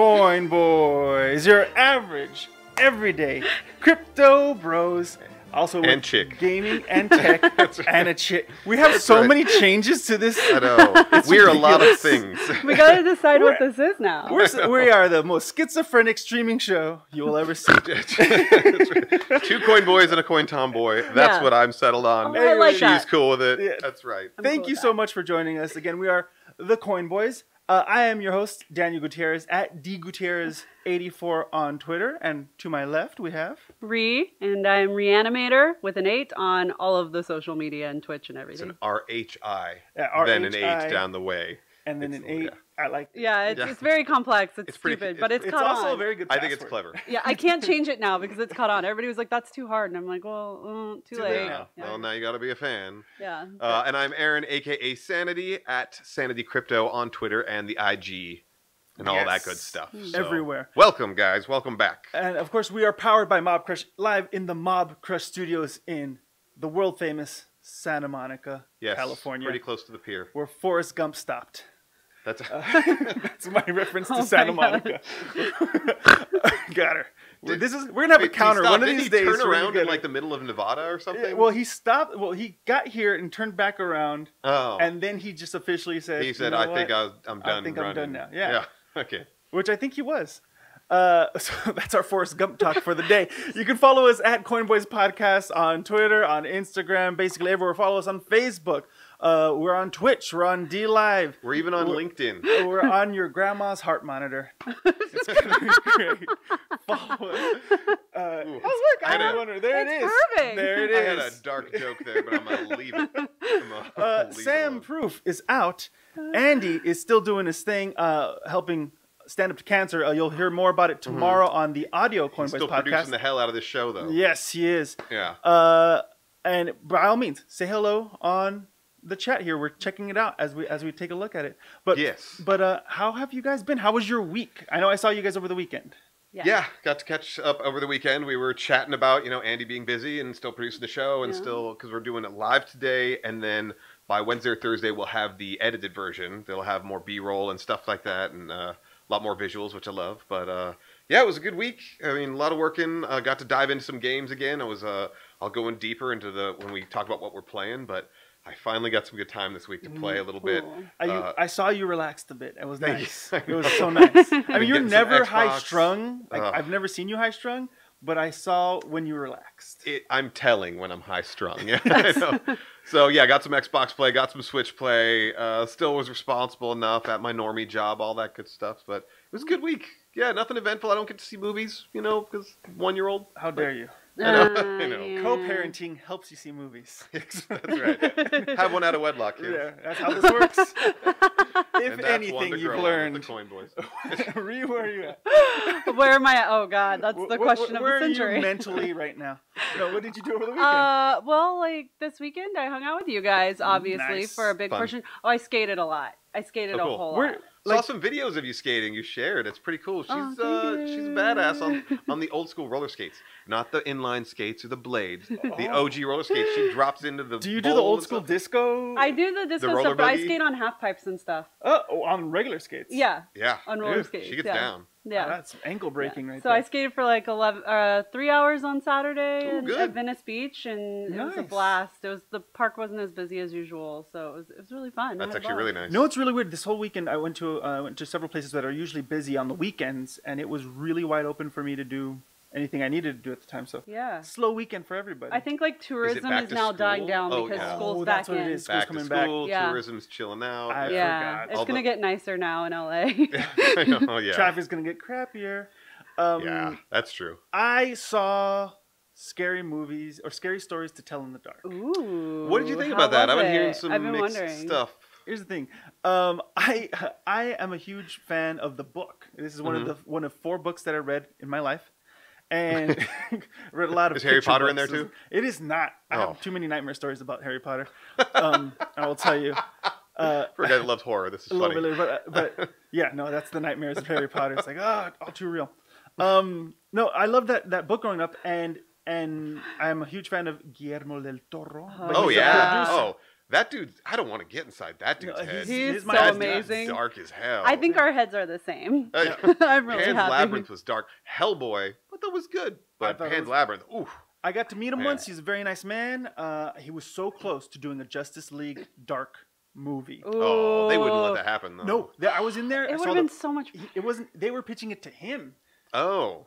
Coin Boys, your average, everyday crypto bros. Also and with chick. Gaming and tech and a chick. We have many changes to this. I know. We're a lot of things. We gotta decide what this is now. We are the most schizophrenic streaming show you will ever see. 2 coin boys and a coin tomboy. That's what I'm settled on. I like She's that. cool with it. Yeah. That's right. Thank you so much for joining us. Again, we are the Coin Boys. I am your host, Daniel Gutierrez, at dgutierrez84 on Twitter. And to my left, we have... And I'm Reanimator with an 8 on all of the social media and Twitch and It's everything. an RHI, R-H-I, then an H down the way. And then an 8. I like it. Yeah, it's very complex. It's stupid, but it's caught also on. a very good I password. think it's clever. Yeah, I can't change it now because it's caught on. Everybody was like, that's too hard. And I'm like, well, too late. Yeah. Well, now you got to be a fan. Yeah. And I'm Aaron, a.k.a. Sanity, at Sanity Crypto on Twitter and the IG and all that good stuff. So, everywhere. Welcome, guys. Welcome back. And, of course, we are powered by Mobcrush, live in the Mobcrush studios in the world-famous Santa Monica, California. Pretty close to the pier. Where Forrest Gump stopped. That's That's my reference to Santa Monica. Got her. We're gonna have a counter one of these days. Did he turn around in like the middle of Nevada or something? Yeah, well, he stopped. Well, he got here and turned back around. Oh. And then he just officially said, He said, you know "I think what? I'm done. I think running. I'm done now." Yeah. Okay. Which I think he was. So that's our Forrest Gump talk for the day. You can follow us at Coin Boys Podcast on Twitter, on Instagram, basically everywhere. Follow us on Facebook. We're on Twitch. We're on DLive. We're even on LinkedIn. We're on your grandma's heart monitor. It's gonna be great. Follow us. Oh look, I wonder. There it is. Perfect. There it is. I had a dark joke there, but I'm gonna leave it. Sam Proof is out. Andy is still doing his thing, helping stand up to cancer. You'll hear more about it tomorrow on the audio Coin Boys Still podcast. producing the hell out of this show, though. Yes, he is. Yeah. And by all means, say hello on the chat here. We're checking it out as we take a look at it. But yes. But how have you guys been? How was your week? I know I saw you guys over the weekend. Yeah, got to catch up over the weekend. We were chatting about, Andy being busy and still producing the show and still, because we're doing it live today. And then by Wednesday or Thursday, we'll have the edited version. They'll have more B-roll and stuff like that and a lot more visuals, which I love. But yeah, it was a good week. I mean, a lot of working. Got to dive into some games again. I'll go in deeper into when we talk about what we're playing, but I finally got some good time this week to play a little bit. I saw you relaxed a bit. It was nice. It was so nice. I mean, you're never high-strung. Like, I've never seen you high-strung, but I saw when you relaxed. I'm telling when I'm high-strung. Yeah, I know. So, yeah, got some Xbox play, got some Switch play. Still was responsible enough at my normie job, all that good stuff. But it was a good week. Yeah, nothing eventful. I don't get to see movies, because 1-year-old. How dare you? I know. Yeah. Co-parenting helps you see movies. That's right. Have one out of wedlock, kids. Yeah, that's how this works. If And that's one anything to you've grow on learned. with the Coin Boys. Ree, where are you at? Where am I at? Oh, God, that's the question of where the century. Where are you mentally right now? No, what did you do over the weekend? Well, like this weekend, I hung out with you guys, obviously, Nice. for a big Fun. portion. Oh, I skated a lot. I skated a whole lot. Saw some videos of you skating. You shared. It's pretty cool. She's she's a badass on the old school roller skates, not the inline skates or the blades. The OG roller skates. She drops into the. Do you do the old school disco? I do the disco roller stuff, but I buggy? skate on half pipes and stuff. Oh, on regular skates. Yeah. Yeah. On roller Ew, skates. She gets yeah. down. Yeah. That's ankle breaking right So there. I skated for like 3 hours on Saturday good. at Venice Beach, and it was a Nice. blast. The park wasn't as busy as usual, so it was really fun. That's actually really nice. No, it's really weird. This whole weekend, I went to several places that are usually busy on the weekends, and it was really wide open for me to do anything I needed to do at the time. So Yeah. slow weekend for everybody. I think like tourism back is to now school? dying down Oh, because yeah. school's Oh, back that's what in. it is. Back School's to coming school. Yeah. Tourism's chilling out. I Yeah, forgot. it's gonna get nicer now in LA. I know, yeah. Traffic's gonna get crappier. Yeah, that's true. I saw scary movies or scary stories to tell in the dark. Ooh. What did you think how about that? was I've been it? hearing some I've been mixed wondering. stuff. Here's the thing. I am a huge fan of the book. This is one of 4 books that I read in my life, and read a lot of. Is Harry picture Potter in books. there too? It is not. I Oh. have too many nightmare stories about Harry Potter. I will tell you. For a guy that loves horror, this is A funny. little bit, but yeah, no, that's the nightmares of Harry Potter. It's like, all too real. No, I love that book growing up, and I'm a huge fan of Guillermo del Toro. Oh, But Oh he's a yeah. producer. Oh, That dude, I don't want to get inside that dude's head. He's so That amazing. dude's dark as hell. I think our heads are the same. Yeah. I'm really Pan's happy. Labyrinth was dark. Hellboy, but that was good. But Pan's Labyrinth, ooh. I got to meet him once. He's a very nice man. He was so close to doing a Justice League dark movie. Ooh. Oh, they wouldn't let that happen though. No, I was in there. It would have been so much. It wasn't. They were pitching it to him. Oh.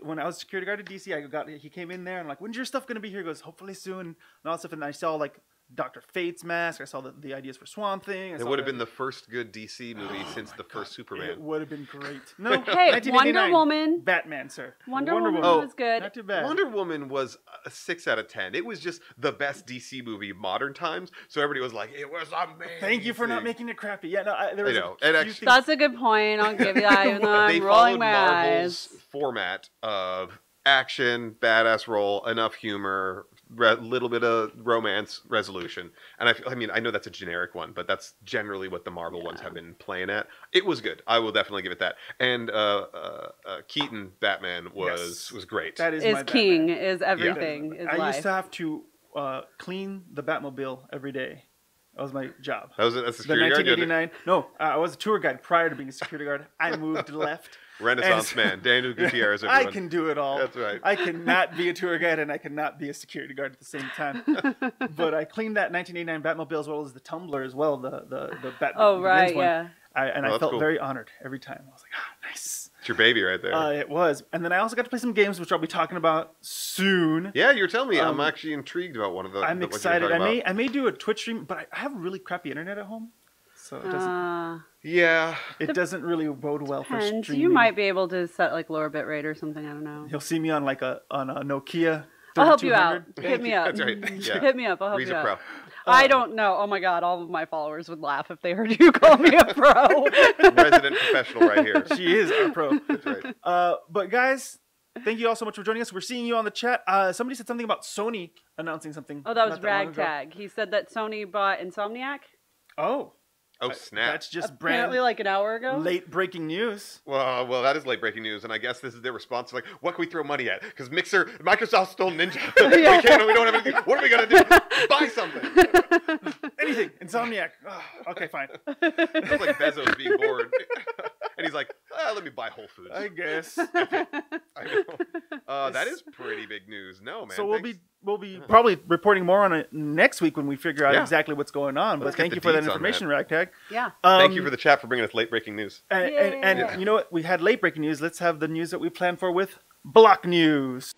When I was security guard at DC, he came in there and I'm like, when's your stuff gonna be here? He goes, hopefully soon, and all that stuff. And I saw like Dr. Fate's mask. I saw the ideas for Swamp Thing. It would have been the first good DC movie since the first Superman. It would have been great. No, Hey, 1989. Wonder Woman. Batman, sir. Wonder Woman was good. Not too bad. Wonder Woman was a 6 out of 10. It was just the best DC movie modern times. So everybody was like, it was amazing. Thank you for not making it crappy. Yeah, no, there was know. a And few actually- things. That's a good point. I'll give you that, even though They I'm rolling followed my Marvel's eyes. format of action, badass role, enough humor, little bit of romance resolution. And I know that's a generic one, but that's generally what the Marvel ones have been playing at. It was good. I will definitely give it that. And Keaton Batman was great. That is Is my king, Batman. is everything, is I life. used to have to clean the Batmobile every day. That was my job. That's a The security guard. 1989. No, I was a tour guide prior to being a security guard. I moved left. Renaissance man, Daniel Gutierrez. Everyone. I can do it all. That's right. I cannot be a tour guide and I cannot be a security guard at the same time. But I cleaned that 1989 Batmobile as well as the Tumbler as well, the Batman. Oh, right, yeah. I that's felt cool. very honored every time. I was like, nice. It's your baby right there. It was. And then I also got to play some games, which I'll be talking about soon. Yeah, you were telling me. I'm actually intrigued about one of the. I'm what you were excited. talking about. I may do a Twitch stream, but I have really crappy internet at home. So it doesn't, Yeah. it doesn't really bode well for Depends. streaming. You might be able to set like lower bit rate or something. I don't know. You'll see me on like a Nokia. I'll help you out. 3200. Hit me up. That's right. Yeah. Hit me up. I'll help Ree's you a out. pro. I don't know. Oh my god, all of my followers would laugh if they heard you call me a pro. Resident professional right here. She is our pro. That's right. But guys, thank you all so much for joining us. We're seeing you on the chat. Somebody said something about Sony announcing something. Oh, that was not long ago. Ragtag. He said that Sony bought Insomniac. Oh, Oh snap! that's just Apparently, brand like an hour ago. late breaking news. Well, that is late breaking news, and I guess this is their response. Like, what can we throw money at? Because Microsoft stole Ninja. We don't have anything. What are we gonna do? Buy something. Anything. Insomniac. Oh, okay, fine. It's like Bezos being bored, and he's like, "Let me buy Whole Foods." I guess. I know. That is pretty big news. No, man. So we'll thanks. be probably reporting more on it next week when we figure out Yeah. exactly what's going on. Let's But get thank the you for that deets on information, that. Ragtag. Yeah. Thank you for the chat for bringing us late breaking news. And Yeah. you know what? We had late breaking news. Let's have the news that we planned for with Block News.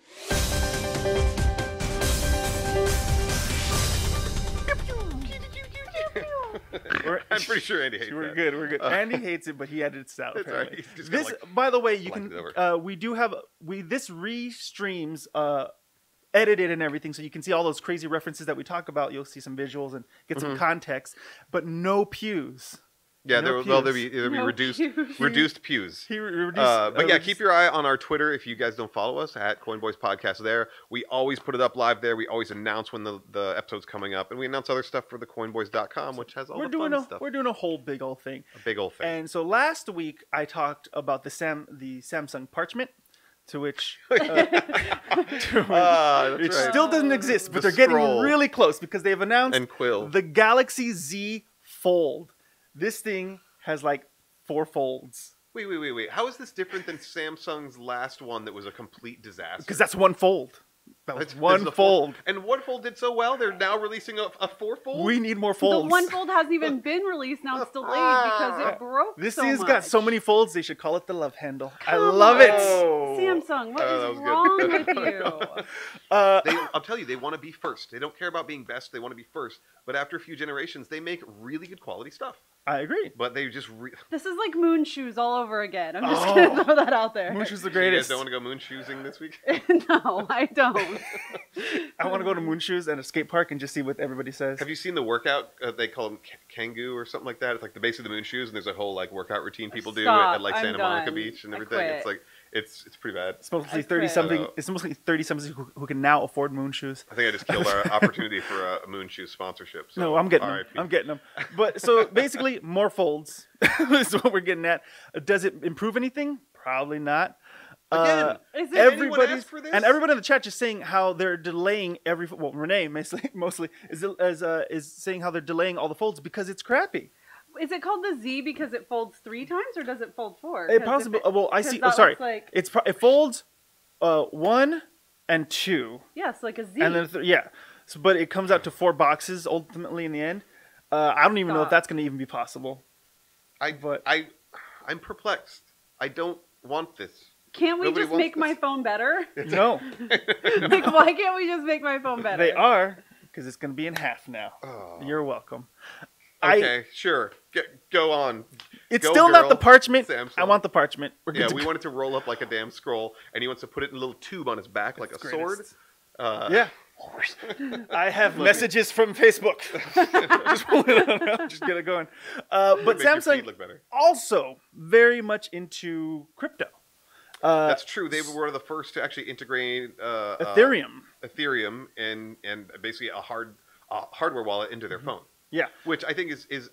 I'm pretty sure Andy hates We're that. good. We're good. Andy hates it, but he edits it out. That's right. Apparently. He's just This, gonna, like, by the way, you blend can. it over. We do have this re-streams edited and everything, so you can see all those crazy references that we talk about. You'll see some visuals and get Mm-hmm. some context, but no pews. Yeah, No there'll pews. be No reduced pews. reduced pews. He reduced, But yeah, keep your eye on our Twitter if you guys don't follow us at Coin Boys Podcast. There, we always put it up live there. We always announce when the episode's coming up, and we announce other stuff for the CoinBoys.com, which has all we're the doing fun a stuff. we're doing a whole big old thing. A big old thing. And so last week I talked about the Samsung Parchment, to which That's it right. still doesn't exist, but The they're scroll. getting really close because they've announced And Quill. the Galaxy Z Fold. This thing has like 4 folds Wait. How is this different than Samsung's last one that was a complete disaster? because that's one fold. That was That's one the fold. And one fold did so well, they're now releasing a 4-fold? We need more The folds. one fold hasn't even been released. Now it's delayed because it broke. This so thing's much. got so many folds. They should call it the love handle. I Come love it. Oh. Samsung, what Oh, that is was wrong good. with you? I'll tell you, they want to be first. They don't care about being best. They want to be first. But after a few generations, they make really good quality stuff. I agree. But they just... This is like moon shoes all over again. I'm just Oh. gonna throw that out there. Moosh is the You guys greatest. don't want to go moon shoesing this week? No, I don't. I want to go to Moon Shoes and a skate park and just see what everybody says. Have you seen the workout? They call them Kangoo or something like that. It's like the base of the moon shoes, and there's a whole like workout routine people do Stop, at like I'm Santa Monica done. Beach and I everything. quit. It's like it's pretty bad. It's mostly I quit. 30 something. Hello. It's mostly 30 something who can now afford Moon Shoes. I think I just killed our opportunity for a moon shoe sponsorship. So No, I'm getting them. RIP. I'm getting them. But so basically, more folds is what we're getting at. Does it improve anything? Probably not. Again, Is it anyone everybody ask for this? and everybody in the chat just saying how they're delaying every. Well, Renee mostly is saying how they're delaying all the folds because it's crappy. Is it called the Z because it folds 3 times, or does it fold 4? It possibly. Well, I see. Oh, that sorry. looks like- It folds 1 and 2, Yes, like a Z. and then yeah. So, but it comes out to 4 boxes ultimately in the end. I don't even know if that's going to even be possible. I'm perplexed. I don't want this. Can't we Nobody just wants make my this. phone better? No, Like, why can't we just make my phone better? they are because it's going to be in half now. Oh. You're welcome. Okay, sure. Go on. It's Go, still not girl. the parchment. Samsung. I want the parchment. We're Yeah, good we to want it to roll up like a damn scroll, and he wants to put it in a little tube on his back like a It's sword. greatest. Yeah. I have messages from Facebook. Just pull it on out. Just get it going. But Make your feet Samsung look better. also very much into crypto. That's true. They were one of the first to actually integrate Ethereum. and basically a hardware wallet into their phone. Yeah. Which I think is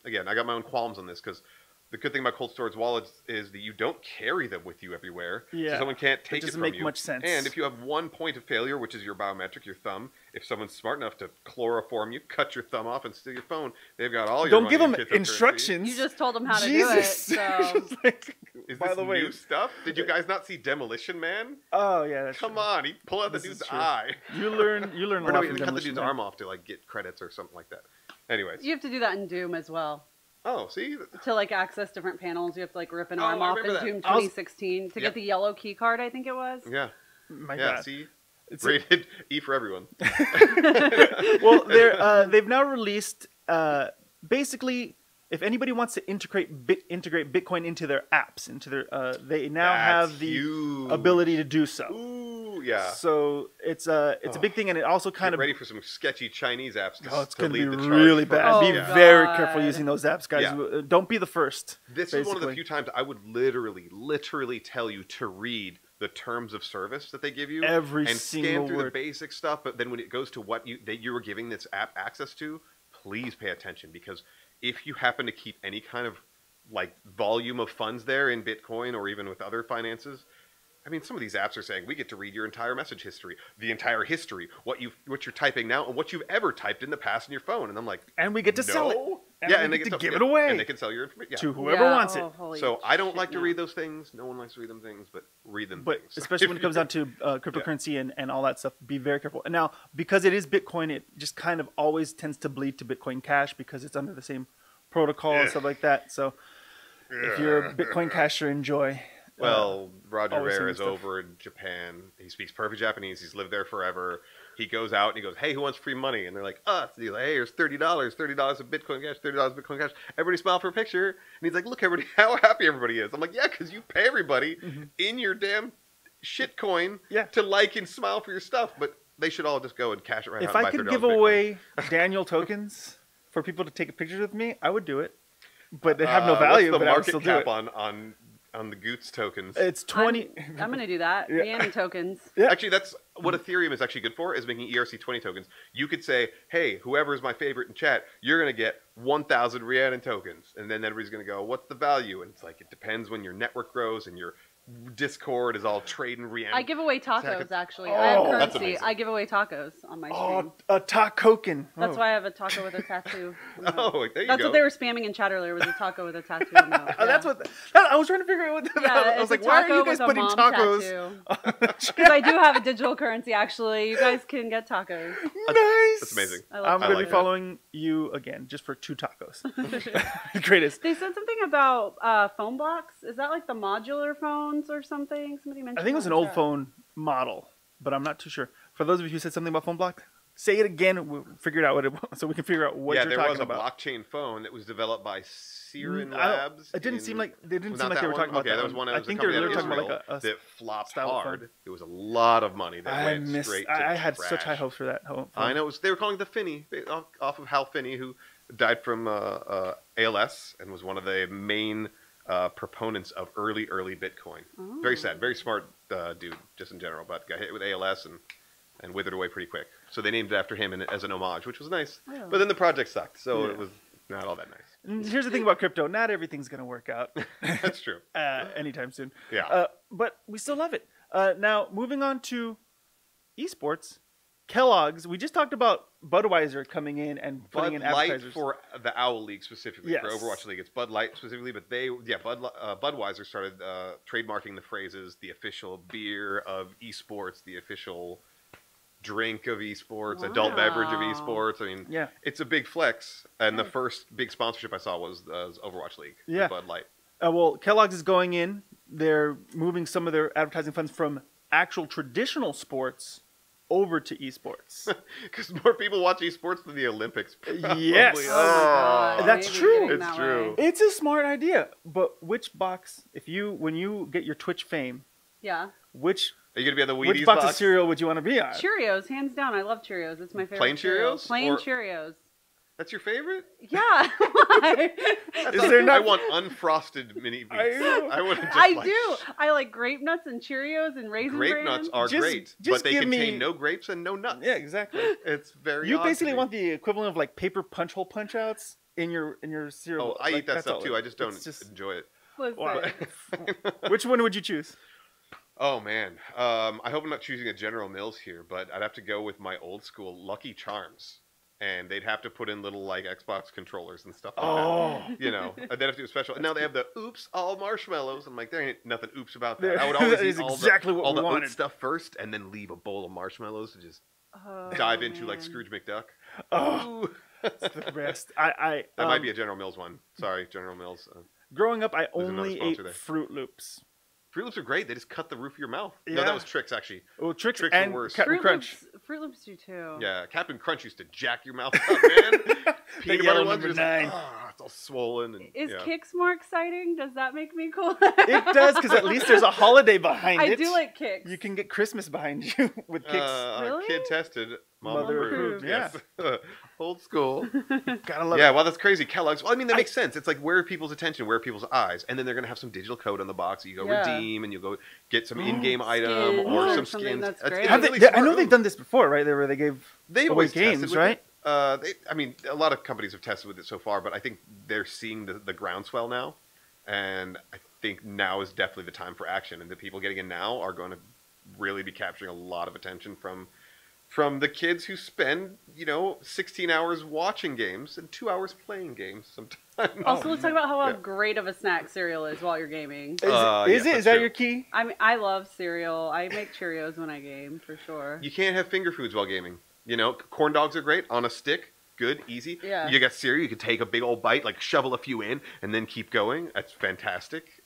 again, I got my own qualms on this because the good thing about cold storage wallets is that you don't carry them with you everywhere. Yeah. So someone can't take it doesn't from make you. much sense. And if you have one point of failure, which is your biometric, your thumb, if someone's smart enough to chloroform you, cut your thumb off and steal your phone, they've got all your Don't money give in them cryptocurrency. instructions. You just told them how to Jesus. do it. So. Like, Is by this the way, new stuff? Did you guys not see Demolition Man? oh yeah, that's Come true. on, he pull out the This is dude's true. eye. You learn a Or lot no, from he cut the Demolition dude's Man. arm off to like get credits or something like that. Anyways. You have to do that in Doom as well. Oh, see? To like access different panels, you have to like rip an Oh, arm I off in remember that. Doom 2016 to Yep. get the yellow key card, I think it was. Yeah. My Yeah, God. see? It's Rated E for everyone. well, they've now released basically, if anybody wants to integrate Bitcoin into their apps, into their they now That's have the huge. ability to do so. Ooh, yeah. So it's a big thing, and it also kind Get of ready for some sketchy Chinese apps to, it's going to lead be the charge really first. bad. Oh, Be yeah. very God. careful using those apps, guys. Yeah. Don't be the first. This is one of the basically. few times I would literally tell you to read the terms of service that they give you Every and single scan through the word. basic stuff. But then when it goes to what you were giving this app access to, please pay attention, because if you happen to keep any kind of like volume of funds there in Bitcoin or even with other finances, I mean, some of these apps are saying we get to read your entire message history, the entire history, what you're typing now, and what you've ever typed in the past in your phone. And I'm like, And we get to sell it. no. And Yeah, we and they get to get give yeah, it away and they can sell your information. Yeah. to whoever wants it. holy So I don't shit, like to no. read those things. No one likes to read them things, but read them But things. especially when it comes down to cryptocurrency and all that stuff, be very careful. And now, because it is Bitcoin, it just kind of always tends to bleed to Bitcoin Cash because it's under the same protocol and stuff like that. So if you're a Bitcoin Casher, enjoy. Well, Roger always Ver same is stuff. over in Japan. He speaks perfect Japanese. He's lived there forever. He goes out and he goes, "Hey, who wants free money?" And they're like, "Us." And he's like, "Hey, here's $30 of Bitcoin Cash, $30 of Bitcoin Cash." Everybody smile for a picture. And he's like, "Look, everybody, how happy everybody is." I'm like, "Yeah, because you pay everybody in your damn shitcoin to like and smile for your stuff, but they should all just go and cash it right out." If and I buy could $30 give Bitcoin. away Daniel tokens for people to take pictures with me, I would do it. But they have no What's value, the but I would market still do cap it. on the Goots tokens? It's 20. I'm going to do that. Rhiannon tokens. Yeah. Actually, that's what Ethereum is actually good for, is making ERC20 tokens. You could say, "Hey, whoever is my favorite in chat, you're going to get 1,000 Rhiannon tokens." And then everybody's going to go, "What's the value?" And it's like, it depends when your network grows and your Discord is all trading Rhiannon. I give away tacos, actually. Oh, I have that's currency. amazing. I give away tacos on my stream. Oh, a tacoken. That's why I have a taco with a tattoo. Oh, there you That's go. what they were spamming in chat earlier, was a taco with a tattoo. In the, Oh, that's what. I was trying to figure out what that Yeah, I was it's like, a why are taco you guys with a putting mom tacos? Because I do have a digital currency, actually. You guys can get tacos. Nice. That's amazing. I love I'm I going to like be that. following you again just for 2 tacos. Greatest. They said something about phone blocks. Is that like the modular phones or something? Somebody mentioned. I think it was that an in old chat. phone model, but I'm not too sure. For those of you who said something about phone block, say it again. We'll figure it out what it was, so we can figure out what you're there talking was a about. blockchain phone that was developed by Siren I don't- Labs. it didn't seem like they Was not that were one? talking about Okay, that there was one. I That was think a they were company literally out talking of about like Israel a that flopped style hard. phone. It was a lot of money that I went missed. straight to I had such trash. high hopes for that phone. I know. They were calling it the Finney, off of Hal Finney, who died from ALS and was one of the main proponents of early Bitcoin. Oh. Very sad, very smart dude, just in general, but got hit with ALS and withered away pretty quick. So they named it after him as an homage, which was nice. Oh. But then the project sucked, so Yeah. it was Not all that nice. And here's the thing about crypto: not everything's gonna work out That's true. anytime soon. Yeah. But we still love it. Now, moving on to esports, Kellogg's. We just talked about Budweiser coming in and putting in Bud Light advertisers. for the Owl League specifically, Yes. for Overwatch League. It's Bud Light specifically, but Budweiser started trademarking the phrases, the official beer of esports, the official drink of esports, adult beverage of esports. I mean, Yeah. it's a big flex. And the first big sponsorship I saw was Overwatch League. with Yeah. Bud Light. Well, Kellogg's is going in. They're moving some of their advertising funds from actual traditional sports over to esports. Because more people watch esports than the Olympics. Probably. Yes. Oh my God. That's Maybe true. getting It's that true. way. It's a smart idea, but which box? When you get your Twitch fame, Yeah. which Are you going to be on the Wheaties which box of cereal would you want to be on? Cheerios, hands down. I love Cheerios. It's my favorite. Plain cereal. Cheerios? Plain Or- Cheerios. That's your favorite? Yeah. Why? Is there I not? want unfrosted mini beets. I- I would just I like do. I like grape nuts and Cheerios and raisin Grape bran. nuts are Just- great, just but they give contain me- no grapes and no nuts. Yeah, exactly. It's very You odd to basically me. want the equivalent of like paper punch hole punch outs in your cereal. Oh, I Like, eat that that's stuff all too. it- I just don't it's just- enjoy it. Listen. Wow. Which one would you choose? Oh man, I hope I'm not choosing a General Mills here, but I'd have to go with my old school Lucky Charms, and they'd have to put in little like Xbox controllers and stuff like that. You know, they'd have to do a special. And now they have the oops all marshmallows. I'm like, there ain't nothing oops about that. I would always That is eat all exactly the, what all we the oat wanted. stuff first, and then leave a bowl of marshmallows to just Oh, dive into like man. Scrooge McDuck. Oh, Ooh. it's the best. That That might be a General Mills one. Sorry, General Mills. Growing up, I There's another only sponsor ate there. Fruit Loops. Fruit Loops are great. They just cut the roof of your mouth. No, Yeah. that was Trix actually. Oh, Trix Trix are and worse. Captain Fruit Crunch. Fruit Loops do too. Yeah, Captain Crunch used to jack your mouth up, man. Peanut yellow butter ones number are just 9. like, oh, it's all swollen. And, Is yeah. Kix more exciting? Does that make me cool? It does, because at least there's a holiday behind I it. do like Kix. You can get Christmas behind you with Kix. Really? Kid tested, mom Mother approved. approved, Yes. Old school. Gotta love Yeah, it. well, that's crazy. Kellogg's. Well, I mean, that makes sense. It's like where are people's attention, where are people's eyes, and then they're gonna have some digital code on the box that you go Yeah. redeem, and you go get some in-game item Skins or or some something. skins. That's It's great. Have really they, I smart know move. they've done this before, right? Where they gave They've away always tested games, with right? it. I mean, a lot of companies have tested with it so far, but I think they're seeing the groundswell now, and I think now is definitely the time for action. And the people getting in now are going to really be capturing a lot of attention from the kids who spend 16 hours watching games and 2 hours playing games sometimes. Also, let's talk about how Yeah. great of a snack cereal is while you're gaming. Is yes, it? Is that's that true. your key? I love cereal. I make Cheerios when I game for sure. You can't have finger foods while gaming. Corn dogs are great on a stick. Good, easy. Yeah. You got cereal. You can take a big old bite, like shovel a few in, and then keep going. That's fantastic.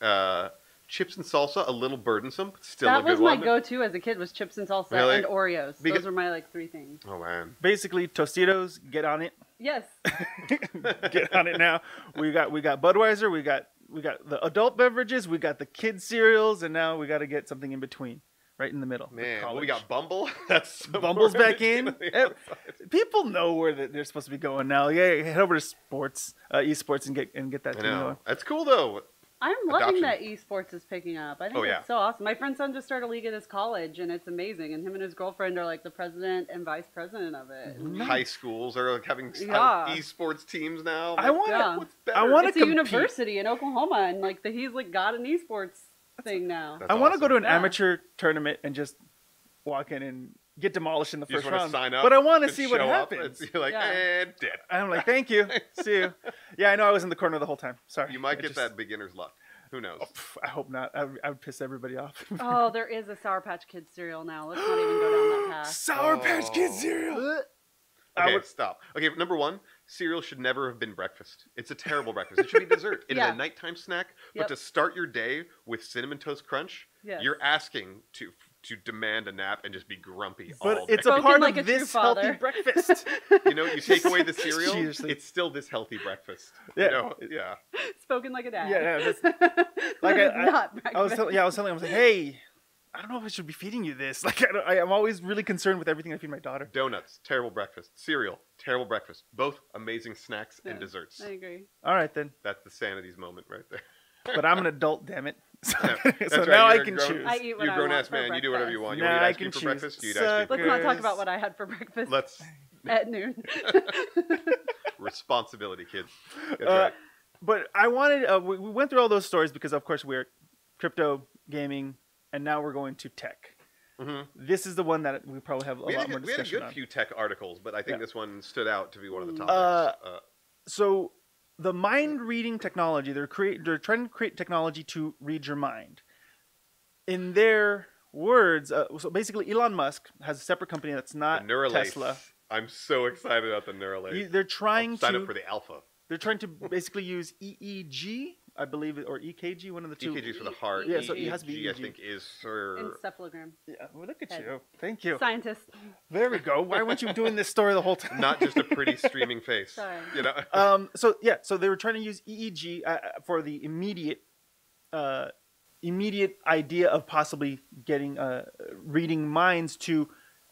Chips and salsa, a little burdensome, but still a That good was my one. go-to as a kid was chips and salsa Really? and Oreos. Because- Those were my like 3 things. Oh man. Basically, Tostitos, get on it. Yes. Get on it now. We got Budweiser, we got the adult beverages, we got the kids cereals, and now we got to get something in between, right in the middle. with Man, well, we college. got Bumble. That's Bumble's more back in. the Eh, outside. People know where they're supposed to be going now. Yeah, head over to sports, esports, and get that I thing know. going. That's cool though. I'm loving Adoption. that esports is picking up. I think Oh, yeah. it's so awesome. My friend's son just started a league at his college, and it's amazing. And him and his girlfriend are like the president and vice president of it. And High schools are like having Yeah. esports teams now. I want Yeah. What's better? I want to it's a compete. university in Oklahoma, and like he's like got an esports thing now. That's I want to awesome. go to an Yeah. amateur tournament and just walk in and get demolished in the You just first want round. to sign up, But I want to and see what show up, happens. and you're like, Yeah. dead. I'm like, thank you. See you. Yeah, I know I was in the corner the whole time. Sorry. You might I get just- that beginner's luck. Who knows? I hope not. I would piss everybody off. Oh, there is a Sour Patch Kids cereal now. Let's not even go down that path. Sour Patch Oh. Kids cereal. I Okay, would- stop. Okay, number one, cereal should never have been breakfast. It's a terrible breakfast. It should be dessert. It is Yeah. a nighttime snack, Yep. but to start your day with Cinnamon Toast Crunch, Yes. you're asking to demand a nap and just be grumpy all But day. it's a Spoken part like a of true this father. healthy breakfast. You take away the cereal, Seriously. it's still this healthy breakfast. Yeah. Yeah. Spoken like a dad. Yeah, that's- Like I- not I was breakfast. telling him, I was like, hey, I don't know if I should be feeding you this. Like, I'm always really concerned with everything I feed my daughter. Donuts, terrible breakfast. Cereal, terrible breakfast. Both amazing snacks and Yeah. desserts. I agree. All right then, That's the sanities moment right there. but I'm an adult, damn it. So, That's so right, now I you're a can grown- choose. I eat what You're a I grown want ass for man. You do whatever you want. You Nah, want to I eat ice cream can for breakfast? choose. You eat ice cream for Let's not talk Suckers. about what I had for breakfast Let's at noon. Responsibility, kids. That's Uh, right. But I wanted, we went through all those stories because, of course, we're crypto, gaming, and now we're going to tech. Mhm. This is the one that we probably have a lot more We had a discussion good on. few tech articles, but I think Yeah. this one stood out to be one of the topics. So the mind reading technology, they're trying to create technology to read your mind. In their words, so basically Elon Musk has a separate company that's The not Neuralace. Tesla. I'm so excited about the Neuralace. They're trying Sign to up for the alpha. they're trying to basically use EEG, I believe, or EKG, one of the two. EKG is for the heart. Yeah, so it has to be EEG, I EEG. think, is for... Encephalogram. Yeah, well, look at Head. you. Thank you. Scientist. There we go. Why weren't you doing this story the whole time? Not just a pretty streaming face. Sorry. You know? So they were trying to use EEG for the immediate idea of possibly getting reading minds to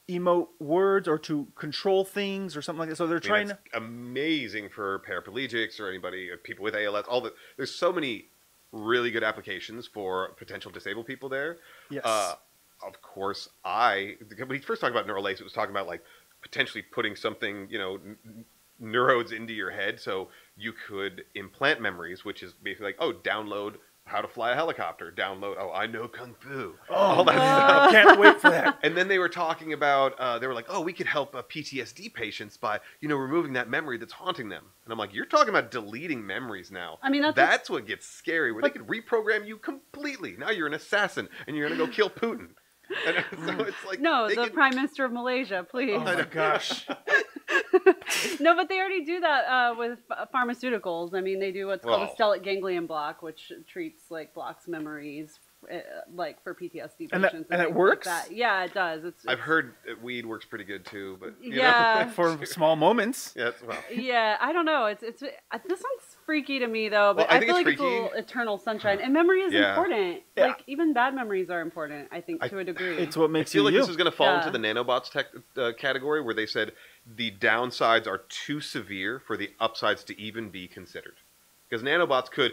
emote words or to control things or something like that. So they're trying That's amazing for paraplegics or anybody, or people with ALS. There's so many really good applications for potential disabled people there. Yes. Of course, when he first talked about Neuralace, it was talking about like potentially putting something, neurons into your head so you could implant memories, which is basically like, download how to fly a helicopter, download, I know Kung Fu, all that stuff. I can't wait for that. And then they were talking about, they were like, we could help PTSD patients by, removing that memory that's haunting them. And I'm like, you're talking about deleting memories now. I mean, that's what gets scary, where they could reprogram you completely. Now you're an assassin, and you're going to go kill Putin. And so it's like... No, the Prime Minister of Malaysia, please. Oh my gosh. No, but they already do that with pharmaceuticals. I mean, they do what's called a stellate ganglion block, which treats like blocks memories, like for PTSD patients. And it things works? Like that. Yeah, it does. I've heard that weed works pretty good too, but yeah, for small moments. Yeah, yeah. I don't know. It's this one's freaky to me though, but Well, I I think feel it's like it's a freaky. little eternal sunshine, and memory is Yeah. important. Yeah. Like even bad memories are important. I think to a degree. It's what I makes feel like you. this is going to fall Yeah. into the nanobots tech category, where they said the downsides are too severe for the upsides to even be considered. Because nanobots could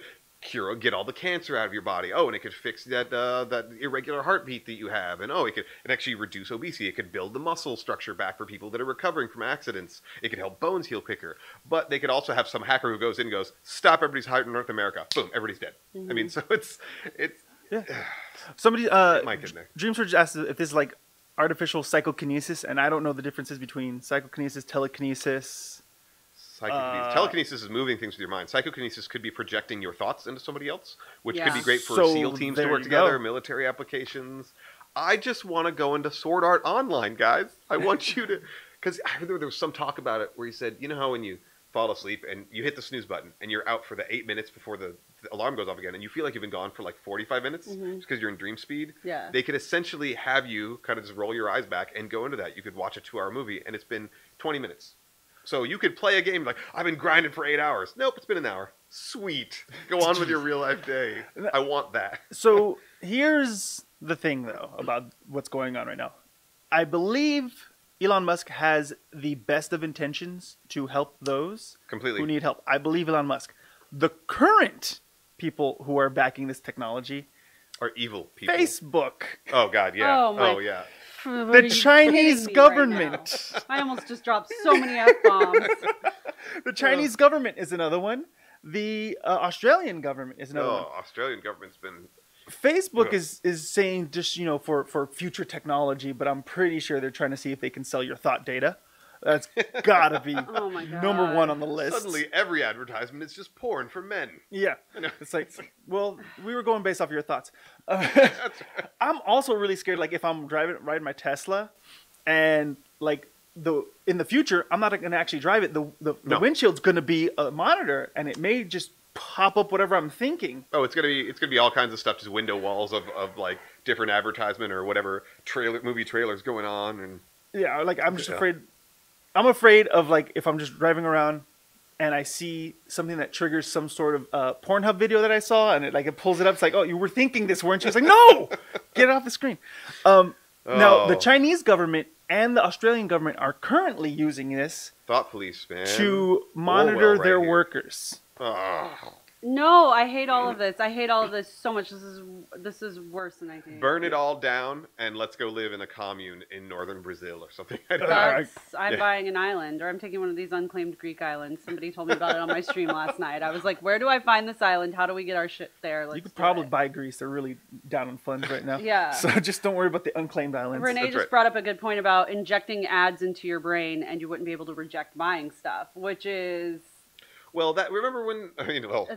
get all the cancer out of your body. And it could fix that irregular heartbeat that you have. And it could actually reduce obesity. It could build the muscle structure back for people that are recovering from accidents. It could help bones heal quicker. But they could also have some hacker who goes in and goes, stop everybody's heart in North America. Boom, everybody's dead. Mm-hmm. I mean, so it's Yeah. Somebody, might get there. Dreamsurge asked if this is like artificial psychokinesis, and I don't know the differences between psychokinesis, telekinesis. Telekinesis is moving things with your mind. Psychokinesis could be projecting your thoughts into somebody else, which could Yeah. be great for So SEAL teams to there work you together, go. military applications. I just want to go into Sword Art Online, guys. I want you to... Because I heard there was some talk about it where he said, you know how when you fall asleep and you hit the snooze button and you're out for the 8 minutes before the alarm goes off again, and you feel like you've been gone for like 45 minutes just because you're in dream speed? Yeah. They could essentially have you kind of just roll your eyes back and go into that. You could watch a 2-hour movie and it's been 20 minutes. So you could play a game like, I've been grinding for 8 hours. Nope, it's been an hour. Sweet. Go on with your real life day. I want that. So here's the thing, though, about what's going on right now. I believe Elon Musk has the best of intentions to help those Completely. who need help. I believe Elon Musk. The current people who are backing this technology, Are evil people. Facebook, Oh, God, yeah. Oh, my- Yeah. What the are you Chinese kidding me right government. now? I almost just dropped so many F-bombs. The Chinese government is another one. The Australian government is another one. Australian government's been... Facebook Yeah. is saying just, for future technology, but I'm pretty sure they're trying to see if they can sell your thought data. That's gotta be Oh my god. number one on the list. Suddenly, every advertisement is just porn for men. Yeah. You know? It's like, well, we were going based off your thoughts. That's right. I'm also really scared, like, if I'm riding my Tesla and, like, in the future, I'm not going to actually drive it. The No. windshield's going to be a monitor, and it may just pop up whatever I'm thinking. Oh, it's gonna be all kinds of stuff, just window walls of like different advertisement or whatever movie trailers going on, and Yeah, like, I'm just Yeah. afraid. I'm afraid of, like, if I'm just driving around and I see something that triggers some sort of Pornhub video that I saw, and it pulls it up. It's like, oh, you were thinking this, weren't you? It's like, no, get it off the screen. Now, the Oh. Chinese government and the Australian government are currently using this Thought police, man. to monitor Orwell right their here. workers. Oh. No, I hate all of this. I hate all of this so much. This is worse than I think. Burn it all down and let's go live in a commune in northern Brazil or something. I'm buying an island, or I'm taking one of these unclaimed Greek islands. Somebody told me about it on my stream last night. I was like, where do I find this island? How do we get our shit there? You could probably buy Greece. They're really down on funds right now. Yeah. So just don't worry about the unclaimed islands. Renee just brought up a good point about injecting ads into your brain and you wouldn't be able to reject buying stuff, which is... Well, remember when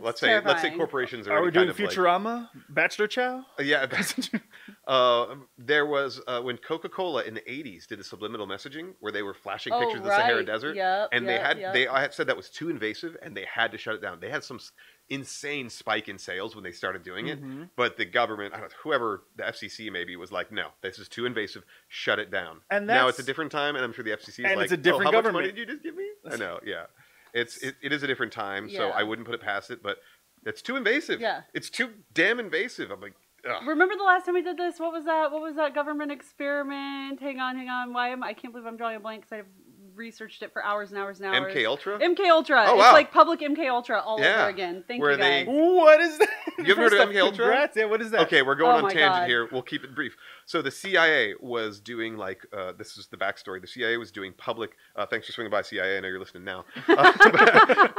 let's say corporations are we doing Futurama? Bachelor Chow? Yeah, there was when Coca-Cola in the 80s did the subliminal messaging where they were flashing pictures of the Sahara Desert, and they had said that was too invasive and they had to shut it down. They had some insane spike in sales when they started doing it, but the government, whoever, the FCC maybe, was like, no, this is too invasive, shut it down. And now it's a different time, and I'm sure the FCC is like, it's a different how government. much money did you just give me? I know, yeah. It is a different time, so I wouldn't put it past it, but it's too invasive. Yeah. It's too damn invasive. I'm like, ugh. Remember the last time we did this? What was that government experiment? Hang on. I can't believe I'm drawing a blank because I've researched it for hours and hours and hours. MK Ultra? MK Ultra. Oh, wow. It's like public MK Ultra all over again. Thank you, guys. What is that? You haven't heard of MK Ultra? Congrats. Yeah, what is that? Okay, we're going on tangent God. here. We'll keep it brief. So the CIA was doing this is the backstory. The CIA was doing public. Thanks for swinging by, CIA. I know you're listening now.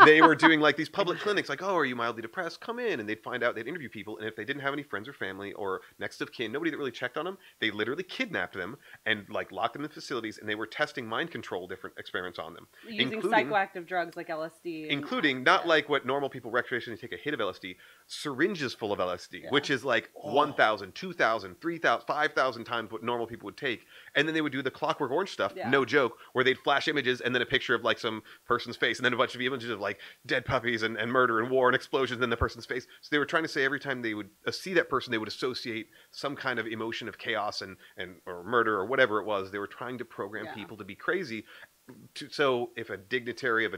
They were doing like these public clinics. Like, oh, are you mildly depressed? Come in, and they'd find out. They'd interview people, and if they didn't have any friends or family or next of kin, nobody that really checked on them, they literally kidnapped them and like locked them in facilities, and they were testing mind control different experiments on them, using psychoactive drugs like LSD, including not like what normal people recreationally take a hit of LSD, syringes full of LSD, which is like 1,000, 2,000, 3,000, 5,000 times what normal people would take. And then they would do the Clockwork Orange stuff, no joke, where they'd flash images and then a picture of like some person's face and then a bunch of images of like dead puppies and murder and war and explosions and then the person's face. So they were trying to say every time they would see that person, they would associate some kind of emotion of chaos and or murder or whatever it was. They were trying to program people to be crazy. So if a dignitary of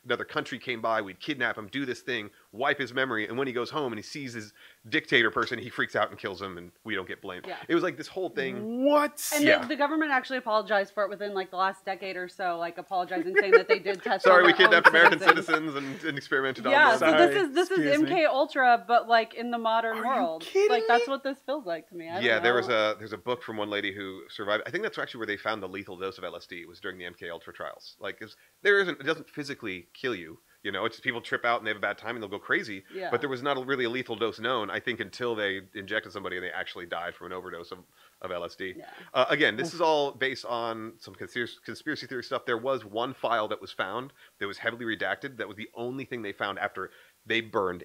another country came by, we'd kidnap him, do this thing, wipe his memory, and when he goes home and he sees his dictator person, he freaks out and kills him, and we don't get blamed. Yeah. It was like this whole thing. What? And the government actually apologized for it within like the last decade or so, like apologizing, saying that they did test. Sorry, we kidnapped American citizens and experimented on them. Yeah, so this is MK Ultra, but like in the modern world. Like that's what this feels like to me. I don't know. There's a book from one lady who survived. I think that's actually where they found the lethal dose of LSD. It was during the MK Ultra trials. Like it doesn't physically kill you. You know, it's just people trip out and they have a bad time and they'll go crazy. Yeah. But there was not really a lethal dose known, I think, until they injected somebody and they actually died from an overdose of LSD. Yeah. Again, this is all based on some conspiracy theory stuff. There was one file that was found that was heavily redacted. That was the only thing they found after they burned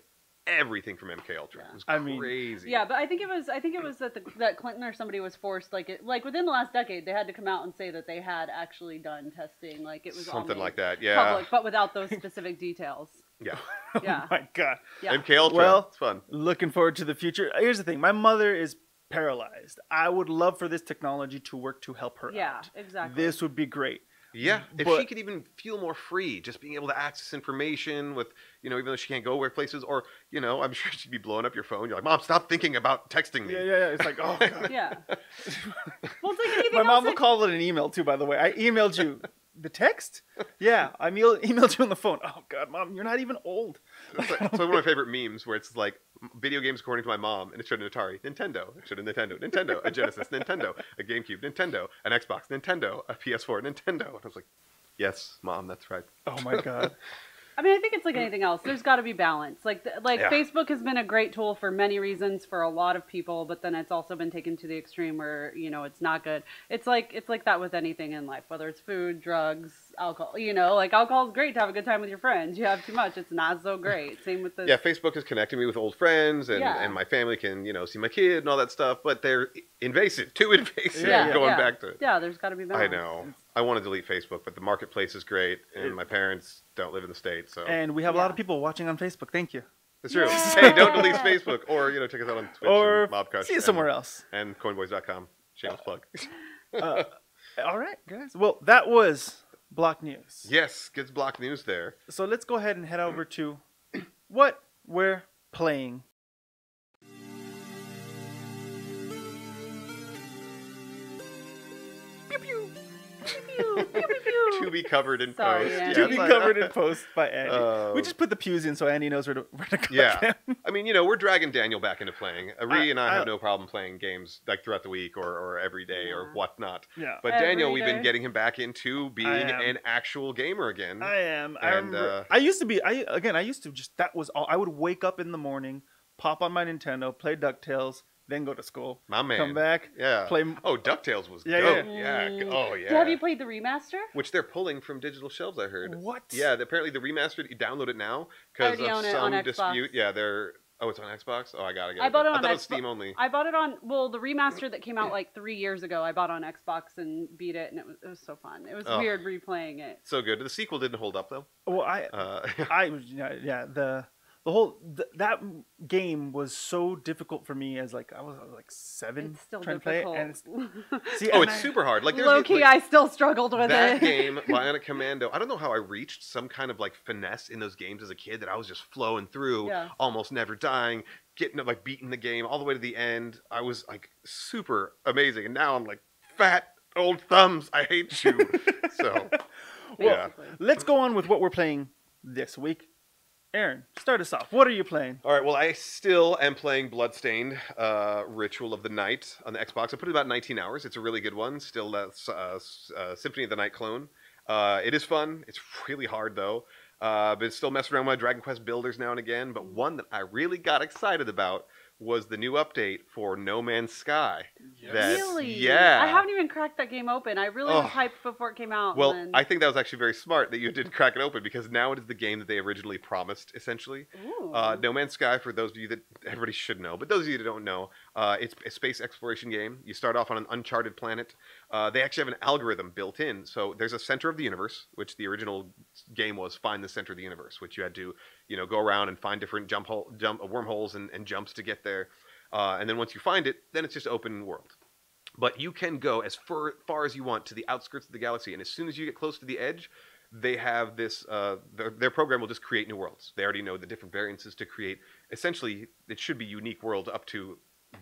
everything from MK Ultra. Yeah. It was crazy. Yeah, but I think it was that Clinton or somebody was forced within the last decade they had to come out and say that they had actually done testing. Like it was something like that. Yeah, public, but without those specific details. Yeah. Yeah. Oh my God. Yeah. MK Ultra. Well, it's fun. Looking forward to the future. Here's the thing. My mother is paralyzed. I would love for this technology to work to help her out. Yeah, exactly. This would be great. Yeah, if she could even feel more free, just being able to access information with, even though she can't go where places, or, I'm sure she'd be blowing up your phone. You're like, Mom, stop thinking about texting me. Yeah. It's like, oh, God. Yeah. Well, it's like anything My mom will call it an email, too, by the way. I emailed you. The text? Yeah, I emailed you on the phone. Oh, God, Mom, you're not even old. It's one of my favorite memes where it's like, video games according to my mom, and it showed an Atari, Nintendo, it showed a Nintendo, a Genesis, Nintendo, a GameCube, Nintendo, an Xbox, Nintendo, a PS4, Nintendo. And I was like, yes, Mom, that's right. Oh, my God. I mean, I think it's like anything else. There's got to be balance. Facebook has been a great tool for many reasons for a lot of people, but then it's also been taken to the extreme where, it's not good. It's like that with anything in life, whether it's food, drugs, alcohol. Like alcohol is great to have a good time with your friends. You have too much, it's not so great. Same with this. Yeah, Facebook has connected me with old friends, and my family can, see my kid and all that stuff, but they're invasive, too invasive. Back to it. Yeah, there's got to be balance. I know. I want to delete Facebook, but the marketplace is great, and my parents don't live in the States, so. And we have a lot of people watching on Facebook. Thank you. That's true. Hey, don't delete Facebook, or check us out on Twitch or and Mobcrush. See it somewhere else. And coinboys.com. Shameless plug. All right, guys. Well, that was Block News. Yes, gets Block News there. So let's go ahead and head over to what we're playing. Pew pew. Pew pew pew pew. To be covered in Sorry, post. Andy. To be covered in post by Andy. We just put the pews in so Andy knows where to go. Yeah. I mean, we're dragging Daniel back into playing. Ree and I have no problem playing games like throughout the week or every day or whatnot. Yeah. But Every Daniel, we've day. been getting him back into being an actual gamer again. I am. I And, remember. I used to be. I used to just. That was all. I would wake up in the morning, pop on my Nintendo, play DuckTales, then go to school. My man. Come back. Yeah. Play. Oh, DuckTales was Yeah, dope. yeah. Yeah. Oh, yeah. Have you played the remaster? Which they're pulling from digital shelves, I heard. What? Yeah, apparently the remastered, you download it now because already of own it some on Xbox. dispute. Yeah, it's on Xbox? Oh, I gotta get it. I bought it on thought it was Xbox. Steam only. I bought it on the remaster that came out like 3 years ago. I bought on Xbox and beat it, and it was so fun. It was weird replaying it. So good. The sequel didn't hold up, though. Well, the whole that game was so difficult for me as I was like 7 It's still trying difficult. to play it. And It's super hard. Like there's Low key, I still struggled with that it. game, Bionic Commando. I don't know how I reached some kind of finesse in those games as a kid that I was just flowing through, almost never dying, getting beating the game all the way to the end. I was super amazing, and now I'm fat old thumbs. I hate you. So, yeah. Let's go on with what we're playing this week. Aaron, start us off. What are you playing? All right, well, I still am playing Bloodstained Ritual of the Night on the Xbox. I put it about 19 hours. It's a really good one. Still Symphony of the Night clone. It is fun. It's really hard, though. But still messing around with my Dragon Quest builders now and again. But one that I really got excited about was the new update for No Man's Sky. Really? Yeah. I haven't even cracked that game open. I really was hyped before it came out. Well, and I think that was actually very smart that you did crack it open because now it is the game that they originally promised, essentially. No Man's Sky, for those of you that everybody should know, but those of you that don't know, it's a space exploration game. You start off on an uncharted planet. They actually have an algorithm built in. So there's a center of the universe, which the original game was find the center of the universe, which you had to go around and find different wormholes and jumps to get there. And then once you find it, then it's just open world. But you can go as far as you want to the outskirts of the galaxy. And as soon as you get close to the edge, they have this, their program will just create new worlds. They already know the different variances to create. Essentially, it should be unique worlds up to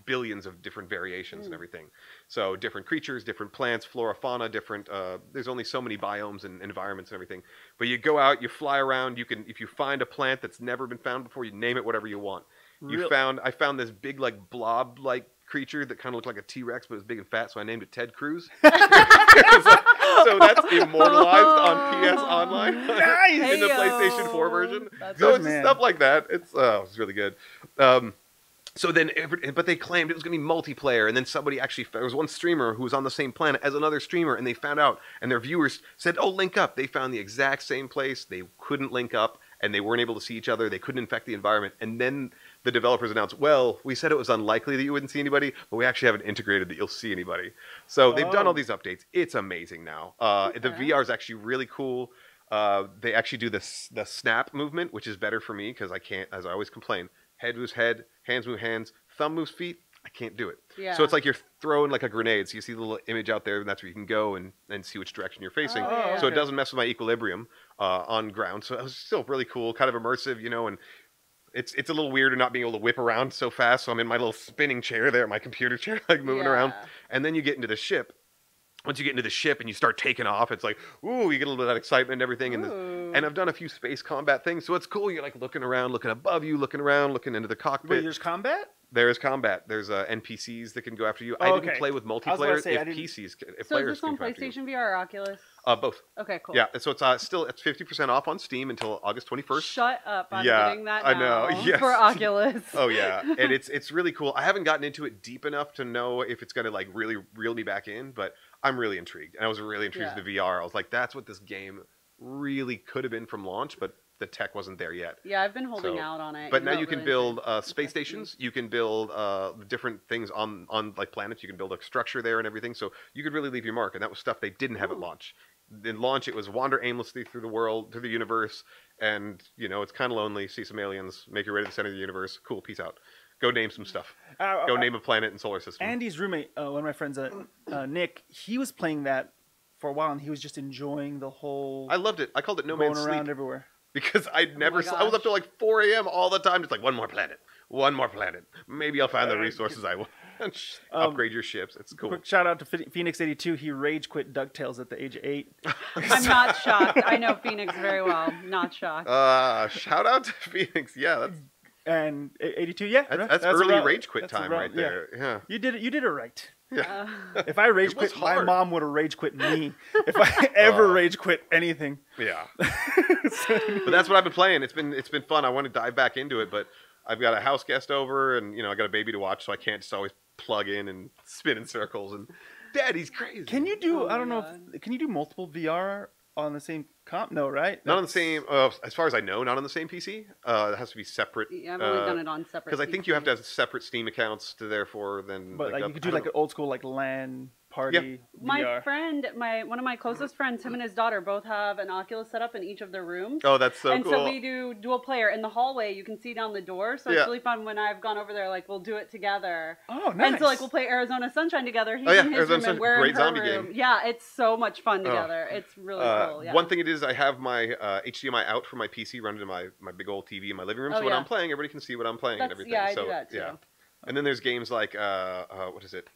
billions of different variations and everything. So different creatures, different plants, flora, fauna, different, there's only so many biomes and environments and everything. But you go out, you fly around, if you find a plant that's never been found before, you name it whatever you want. I found this big blob-like creature that kind of looked like a T-Rex, but it was big and fat, so I named it Ted Cruz. So that's immortalized on PS Online in the PlayStation 4 version. So it's stuff like that. It's really good. So then, but they claimed it was going to be multiplayer, and then there was one streamer who was on the same planet as another streamer, and they found out, and their viewers said, "Oh, link up." They found the exact same place. They couldn't link up, and they weren't able to see each other. They couldn't infect the environment, and then the developers announced, "Well, we said it was unlikely that you wouldn't see anybody, but we actually haven't integrated that you'll see anybody." So they've done all these updates. It's amazing now. The VR is actually really cool. They actually do the snap movement, which is better for me because I can't, as I always complain. Head moves head, hands move hands, thumb moves feet. I can't do it. Yeah. So it's like you're throwing a grenade. So you see the little image out there, and that's where you can go and see which direction you're facing. So it doesn't mess with my equilibrium on ground. So it was still really cool, kind of immersive, and it's a little weird not being able to whip around so fast. So I'm in my little spinning chair there, my computer chair, moving around. And then you get into the ship. Once you get into the ship and you start taking off, it's like, ooh, you get a little bit of that excitement and everything. And I've done a few space combat things, so it's cool. You're looking around, looking above you, looking around, looking into the cockpit. Wait, there's combat? There is combat. There's NPCs that can go after you. I didn't play with multiplayer. If So players is this on can go after you. PlayStation VR or Oculus? Both. Okay, cool. Yeah, so it's 50% off on Steam until August 21st. Shut up! I'm getting that now I know. Yes. for Oculus. Oh yeah, and it's really cool. I haven't gotten into it deep enough to know if it's gonna really reel me back in, but I'm really intrigued. And I was really intrigued with the VR. I was like, that's what this game really could have been from launch, but the tech wasn't there yet. Yeah, I've been holding out on it. But now you can build space stations. You can build different things on planets. You can build a structure there and everything. So you could really leave your mark. And that was stuff they didn't have at launch. In launch, it was wander aimlessly through the world, through the universe, and it's kind of lonely. See some aliens, make your way to the center of the universe. Cool, peace out. Go name some stuff. Go name a planet and solar system. Andy's roommate, one of my friends, Nick, he was playing that for a while, and he was just enjoying the whole. I loved it. I called it No Man's Sleep. Going around everywhere. Because I was up till 4 a.m. all the time, just one more planet. Maybe I'll find the resources I want. Upgrade your ships. It's cool. Quick shout out to Phoenix82. He rage quit DuckTales at the age of 8. I'm not shocked. I know Phoenix very well. Not shocked. Shout out to Phoenix. Yeah, that's and 82. Yeah, that's early rage quit time right there. Yeah, you did it right. Yeah. If I rage quit, my mom would have rage quit me. If I ever rage quit anything. Yeah. But that's what I've been playing. It's been fun. I want to dive back into it, but I've got a house guest over, and I got a baby to watch, so I can't just always plug in and spin in circles. And Daddy's crazy. Can you do? I don't know. Can you do multiple VR on the same comp? No, right? Not on the same. As far as I know, not on the same PC. It has to be separate. Yeah, I've only done it on separate. Because I think you have to have separate Steam accounts to therefore then. But like you could do like an old school like LAN party. My VR. friend, one of my closest friends, him and his daughter both have an Oculus set up in each of their rooms. Oh, that's so and cool. And so we do dual player in the hallway. You can see down the door, so it's really fun. When I've gone over there, like we'll do it together. Oh, nice. And so like we'll play Arizona Sunshine together. He's in his Arizona room and we're great in her zombie room. game. Yeah, it's so much fun together. It's really cool. Yeah. One thing it is, I have my HDMI out for my PC running to my big old TV in my living room. So when I'm playing, everybody can see what I'm playing and everything. Yeah, I so do that too. Yeah. And then there's games like what is it?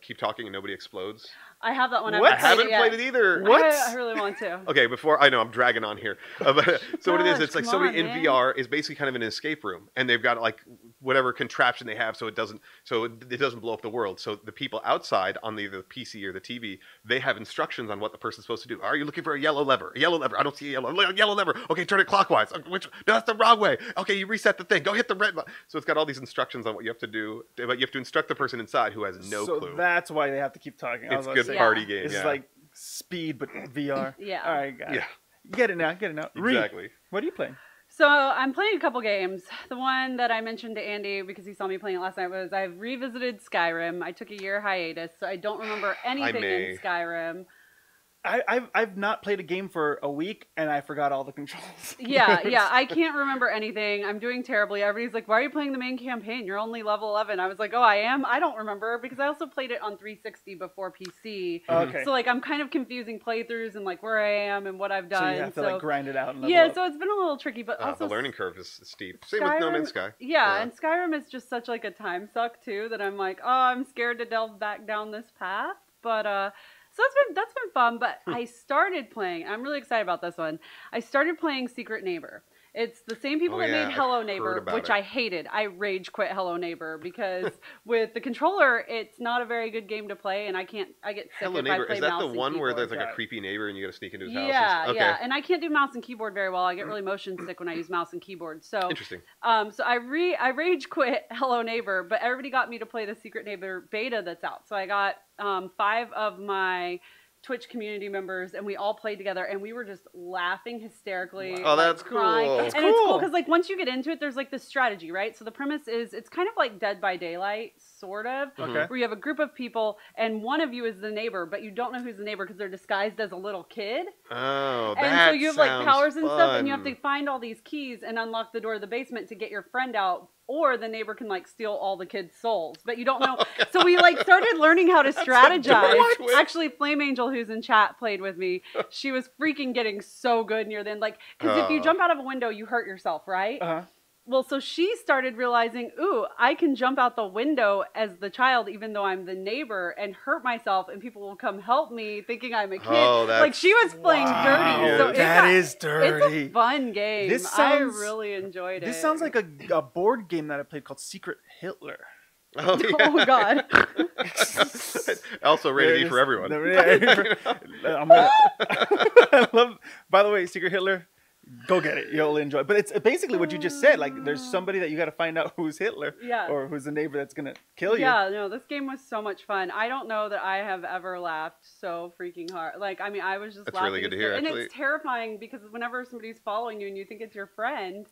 Keep Talking and Nobody Explodes. I have that one. What? I haven't played it either. What? I really want to. Okay, before I know I'm dragging on here. So what it is, it's like somebody in man. VR is basically kind of an escape room, and they've got like whatever contraption they have, so it doesn't blow up the world. So the people outside on either the PC or the TV, they have instructions on what the person's supposed to do. Are you looking for a yellow lever? A yellow lever. I don't see a yellow lever. Okay, turn it clockwise. No, that's the wrong way. Okay, you reset the thing. Go hit the red button. So it's got all these instructions on what you have to do, but you have to instruct the person inside who has no clue. So that's why they have to keep talking. It's a good party game. It's like Speed, but VR. Yeah. All right, got it. Get it now. Exactly. What are you playing? So I'm playing a couple games. The one that I mentioned to Andy because he saw me playing it last night was I've revisited Skyrim. I took a year hiatus, so I don't remember anything in Skyrim. I've not played a game for a week and I forgot all the controls. Yeah. I can't remember anything. I'm doing terribly. Everybody's like, "Why are you playing the main campaign? You're only level 11." I was like, "Oh, I am. I don't remember because I also played it on 360 before PC. Okay. So like I'm kind of confusing playthroughs and like where I am and what I've done. So you have to like grind it out and level up. So it's been a little tricky, but also the learning curve is steep. Same with No Man's Sky. Yeah, and Skyrim is just such like a time suck too that I'm like, oh, I'm scared to delve back down this path. But so that's been fun, but I started playing. I'm really excited about this one. I started playing Secret Neighbor. It's the same people that made Hello Neighbor, which I hated. I rage quit Hello Neighbor because with the controller, it's not a very good game to play, and I get sick Hello if Neighbor, I play is that mouse the and one where keyboard. there's like a creepy neighbor and you got to sneak into his house? Yeah, and I can't do mouse and keyboard very well. I get really motion sick when I use mouse and keyboard. So interesting. So I rage quit Hello Neighbor, but everybody got me to play the Secret Neighbor beta that's out. So I got 5 of my Twitch community members, and we all played together, and we were just laughing hysterically. Oh, that's crying. cool. It's cool because like once you get into it, there's like this strategy, right? So the premise is it's kind of like Dead by Daylight, sort of, where you have a group of people, and one of you is the neighbor, but you don't know who's the neighbor because they're disguised as a little kid. Oh, and so you have like powers and stuff, and you have to find all these keys and unlock the door of the basement to get your friend out. Or the neighbor can like steal all the kids' souls, but you don't know. So we like started learning how to strategize. Actually, Flame Angel, who's in chat, played with me. She was freaking getting so good near the end. Like, because if you jump out of a window, you hurt yourself, right? Well, so she started realizing, ooh, I can jump out the window as the child, even though I'm the neighbor, and hurt myself, and people will come help me, thinking I'm a kid. Like she was playing dirty. So that is dirty. It's a fun game. I really enjoyed it. This sounds like a board game that I played called Secret Hitler. Oh, yeah. Oh God. Also rated E for everyone. I love. By the way, Secret Hitler. Go get it. You'll enjoy it. But it's basically what you just said. Like, there's somebody that you got to find out who's Hitler. Or who's the neighbor that's going to kill you. Yeah, no, this game was so much fun. I don't know that I have ever laughed so freaking hard. Like, I mean, I was just laughing. That's really good to hear, actually. And it's terrifying because whenever somebody's following you and you think it's your friend,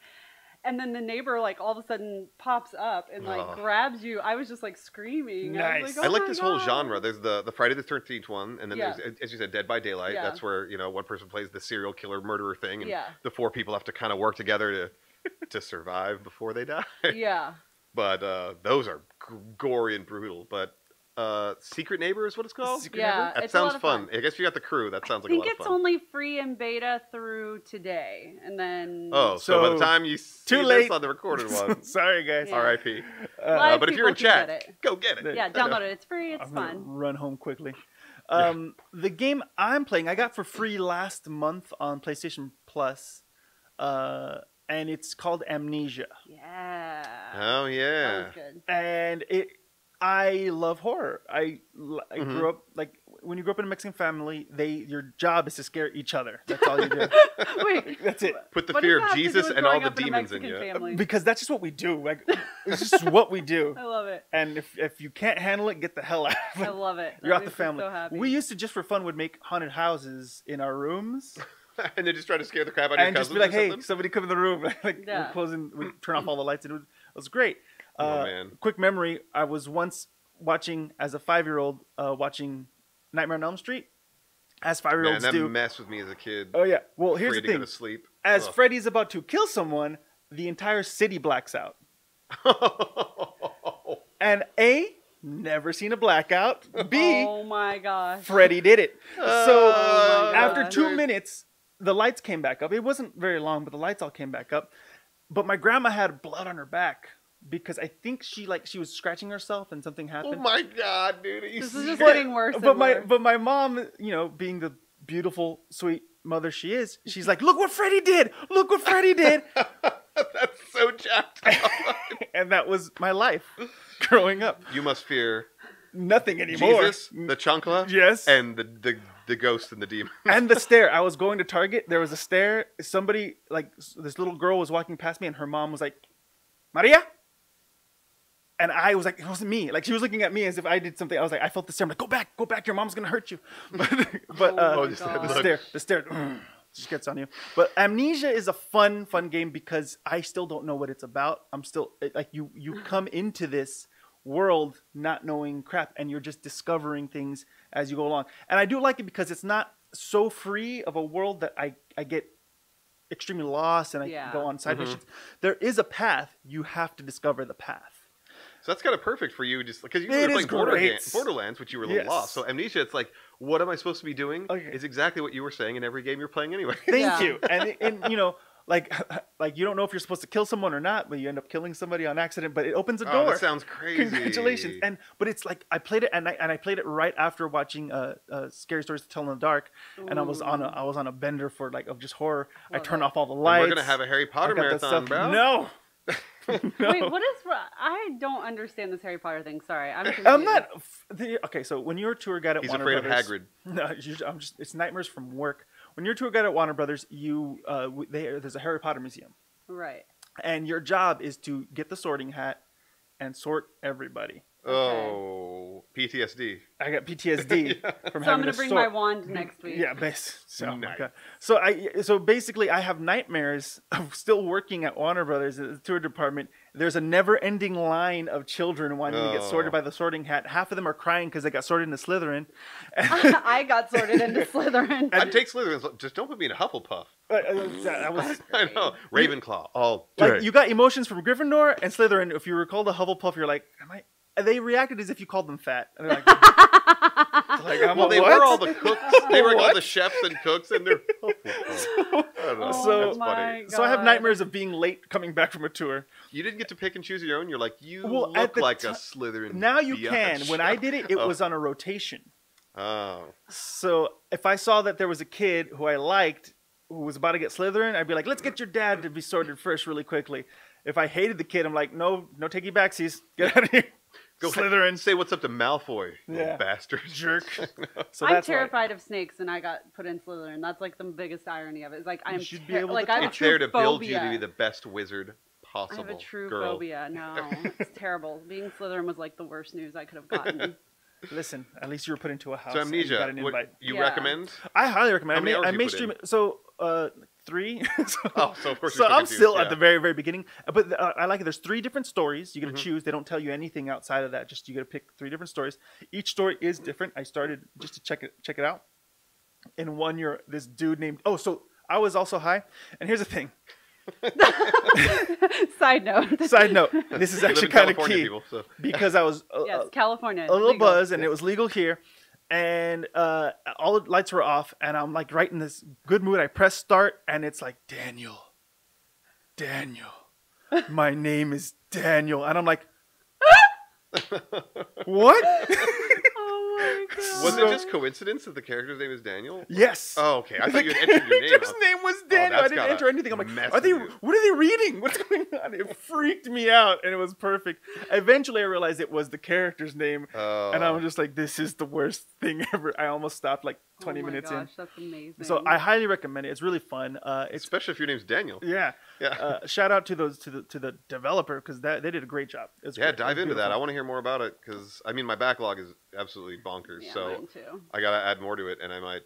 and then the neighbor, like, all of a sudden pops up and, like, grabs you. I was just, like, screaming. Nice. I was like, I like this whole genre. There's the Friday the 13th one, and then there's, as you said, Dead by Daylight. Yeah. That's where, one person plays the serial killer murderer thing, and Yeah. the 4 people have to kind of work together to survive before they die. Yeah. But those are gory and brutal. But Secret Neighbor is what it's called. Secret Yeah, That it's a lot sounds of fun. I guess if you got the crew, that sounds I like a think lot of it's fun. only free in beta through today, and then Oh, so by the So, time you see too this late. on the recorded one, Sorry, guys. Yeah. R.I.P. Live But if you're in people can chat, get it. go get it. Yeah, download it. It's free. It's I'm gonna fun. run home quickly. The game I'm playing, I got for free last month on PlayStation Plus, and it's called Amnesia. Yeah. Oh That yeah. was good. And I love horror. I grew up like when you grow up in a Mexican family, your job is to scare each other. That's all you do. Wait, That's it. Put the what fear does of that have to do Jesus with and all growing the up in a demons in Mexican you. family? Because that's just what we do. Like it's just what we do. I love it. And if you can't handle it, get the hell out. I love it. You're That off the makes me family. So happy. We used to just for fun would make haunted houses in our rooms And then just try to scare the crap out of your and just cousins be like, or "Hey, something? somebody come in the room!" Like Yeah. we're closing, we turn off all the lights, and it was great. Oh, man. Quick memory: I was once watching as a 5-year-old watching Nightmare on Elm Street, as Man, 5-year-olds that do. messed with me as a kid. Oh yeah. Well, here's Afraid the to thing: go to sleep. as Ugh. Freddy's about to kill someone, the entire city blacks out. And A, never seen a blackout. B, Oh my gosh. Freddy did it. So Oh my after God. 2 minutes, the lights came back up. It wasn't very long, but the lights all came back up. But my grandma had blood on her back because I think she was scratching herself and something Oh happened. my god, dude! Are you This is just serious? getting worse. But and worse. but my mom, being the beautiful, sweet mother she is, she's like, "Look what Freddy did! Look what Freddy did!" That's so jacked up. And that was my life growing up. You must fear Nothing anymore. Jesus, the chancla, Yes. and the ghost and the demon. And the stair. I was going to Target. There was a stair. Somebody, like this little girl, was walking past me, and her mom was like, "Maria." And I was like, it wasn't me. Like she was looking at me as if I did something. I was like, I felt the stair. I'm like, go back. Your mom's gonna hurt you. But Oh my just God. the stair just gets on you. But Amnesia is a fun game because I still don't know what it's about. I'm still like you come into this world not knowing crap, and you're just discovering things as you go along. And I do like it because it's not so free of a world that I get extremely lost and I Yeah. go on side missions. There is a path. You have to discover the path. So that's kind of perfect for you, just because you It were is playing great. Borderlands, which you were a little Yes. lost. So Amnesia, it's like, what am I supposed to be doing? Okay. Is exactly what you were saying in every game you're playing anyway. Thank Yeah. you. And like you don't know if you're supposed to kill someone or not, but you end up killing somebody on accident. But it opens a Oh, door. that sounds crazy. Congratulations! But it's like I played it and I played it right after watching Scary Stories to Tell in the Dark, and I was on a bender for of just horror. I Love turned it. off all the And lights. we're gonna have a Harry Potter I got that marathon, bro. No. No. Wait, what is? I don't understand this Harry Potter thing. Sorry, I'm confused. I'm not. Okay, so when you're a tour guide at He's Warner afraid Brothers, of Hagrid. No, it's nightmares from work. When you're a tour guide at Warner Brothers, there's a Harry Potter museum, Right. and your job is to get the sorting hat and sort everybody. Oh, PTSD. I got PTSD from So I'm having gonna to bring sort. my wand next week. Yeah, so, oh my Nice. God. So basically I have nightmares of still working at Warner Brothers in the tour department. There's a never-ending line of children wanting to get sorted by the sorting hat. Half of them are crying because they got sorted into Slytherin. I got sorted into Slytherin. I'd take Slytherin. Just don't put me in a Hufflepuff. That was I know. Ravenclaw all day. like you got emotions from Gryffindor and Slytherin. If you recall the Hufflepuff, you're like, am I? And they reacted as if you called them fat. And they're like, I'm Well, a they what? were all the cooks. They were all What? the chefs and cooks, and they're I don't know. So- That's funny. So I have God. nightmares of being late coming back from a tour. You didn't get to pick and choose your own. You're like, you Well, at look the like ti- a Slytherin. Now you biatch. can. When I did it, it Oh. was on a rotation. Oh, So if I saw that there was a kid who I liked who was about to get Slytherin, I'd be like, let's get your dad to be sorted first really quickly. If I hated the kid, I'm like, no takey backsies. Get out of here. go Slytherin. Say what's up to Malfoy, you Yeah. bastard. Jerk. So I'm that's why. terrified of snakes, and I got put in Slytherin. That's like the biggest irony of it. It's like I'm should be able to like I have a It's true there to build you phobia. to be the best wizard I possible. have a true girl. phobia. No, it's terrible. Being Slytherin was like the worst news I could have gotten. Listen, at least you were put into a house. So and you Amnesia, got an what invite. you Yeah. recommend? I highly recommend. How many hours I you mainstream put it. So 3. Oh, so of course. So you're I'm confused, still yeah. at the very, very beginning. But I like it. There's 3 different stories. You got to Mhm. choose. They don't tell you anything outside of that. Just you got to pick 3 different stories. Each story is different. I started just to check it out. In one, you're this dude named. Oh, so I was also high. And here's the thing. Side note. Side note. This is We live actually in kind of California, key people, so. because I was Yes, California. a little legal. buzz, and it was legal here, and all the lights were off, and I'm like right in this good mood. I press start, and it's like Daniel, my name is Daniel, and I'm like, what? Oh my god. Was it just coincidence that the character's name is Daniel? Yes. Oh, okay. I thought you had entered your name. His name was Daniel. I that's didn't gotta enter anything. I'm like, mess are they? with you. What are they reading? What's going on? It freaked me out, and it was perfect. Eventually, I realized it was the character's name, and I was just like, this is the worst thing ever. I almost stopped like 20 minutes in. That's amazing. So I highly recommend it. It's really fun. It's Especially if your name's Daniel. yeah. Yeah. Shout out to the developer because they did a great job. It's Yeah, great. dive It's into that. beautiful. I want to hear more about it because, I mean, my backlog is absolutely bonkers. Yeah, so mine too. I got to add more to it, and I might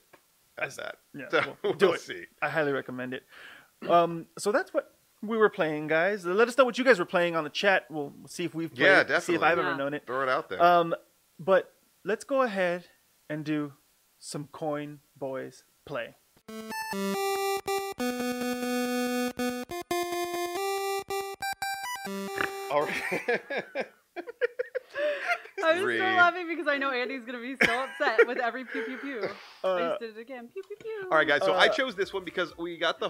add that. Yeah, So well, do we'll it. see. I highly recommend it. So that's what we were playing, guys. Let us know what you guys were playing on the chat. We'll see if we've played. Yeah, See if definitely. I've ever Yeah. known it. Throw it out there. But let's go ahead and do some Coin Boys play. All right. I'm Three. still laughing because I know Andy's gonna be so upset with every pew pew pew. I just did it again. Pew pew pew. All right, guys. So I chose this one because we got the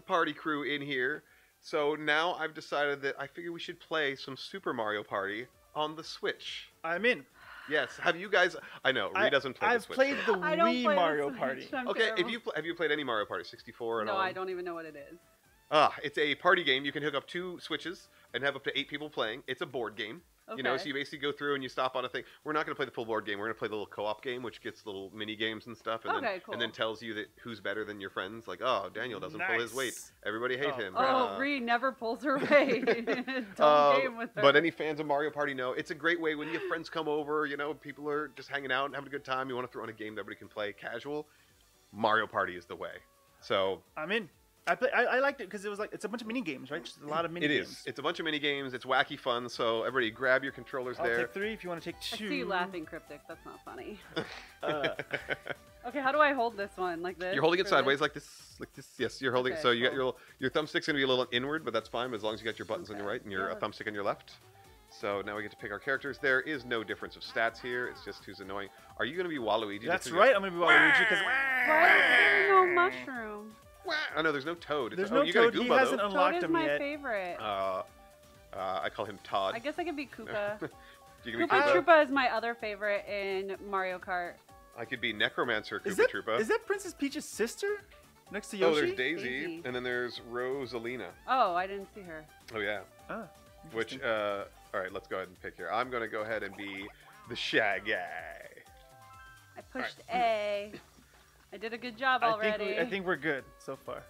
party crew in here. So now I've decided that I figure we should play some Super Mario Party on the Switch. I'm in. Yes. Have you guys? I know Ree doesn't play the I've Switch. played the I don't Wii play the Mario Switch. Party. I'm Okay. terrible. Have you played any Mario Party 64 and No, all? I don't even know what it is. It's a party game. You can hook up 2 Switches and have up to 8 people playing. It's a board game. You know, Okay. so you basically go through and you stop on a thing. We're not going to play the full board game. We're going to play the little co-op game, which gets little mini games and stuff, and Okay, cool. then tells you that who's better than your friends. Like, oh, Daniel doesn't pull his weight. Nice. Everybody hate him. Oh, Ree never pulls her weight. Don't game with her. But any fans of Mario Party know it's a great way when you have friends come over. You know, people are just hanging out and having a good time. You want to throw in a game that everybody can play casual. Mario Party is the way. So I'm in. I liked it because it was like it's a bunch of mini games, right? Just a lot of mini games. it is. It's a bunch of mini games. It's wacky fun. So everybody, grab your controllers I'll there. take 3 if you want to take 2. I see you laughing, Cryptic. That's not funny. Uh, Okay, how do I hold this one? Like this? You're holding it For sideways this? like this. Yes, you're holding. Okay, So you got cool. your thumbstick's gonna be a little inward, but that's fine as long as you got your buttons on Okay. your right and your Yeah. thumbstick on your left. So now we get to pick our characters. There is no difference of stats here. It's just who's annoying. Are you gonna be Waluigi? that's Just right. I'm gonna be Waluigi because Why is there no mushroom? Oh no, there's no Toad. there's oh, no you got a Toad. He Goomba, hasn't though. unlocked Toad is him my yet. favorite. I call him Todd. I guess I could be Koopa. You can be Koopa Koopa. Troopa is my other favorite in Mario Kart. I could be Necromancer Is Koopa that Troopa. is that Princess Peach's sister next to Oh, Yoshi? there's Daisy, Daisy. and then there's Rosalina. Oh, I didn't see her. Oh yeah. Ah, Which interesting. all right, let's go ahead and pick here. I'm gonna go ahead and be the Shaggy. I pushed A. I did a good job I already. think we're good so far.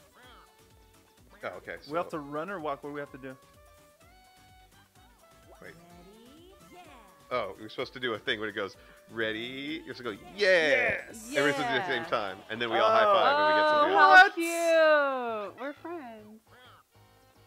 Oh, okay. So, We have to run or walk. What do we have to do? wait. Oh, we're supposed to do a thing when it goes ready. You're supposed to go yes. Yes. Everyone's supposed to do it at the same Yeah. time, and then we all high five and we get Oh, something how else. cute! We're friends.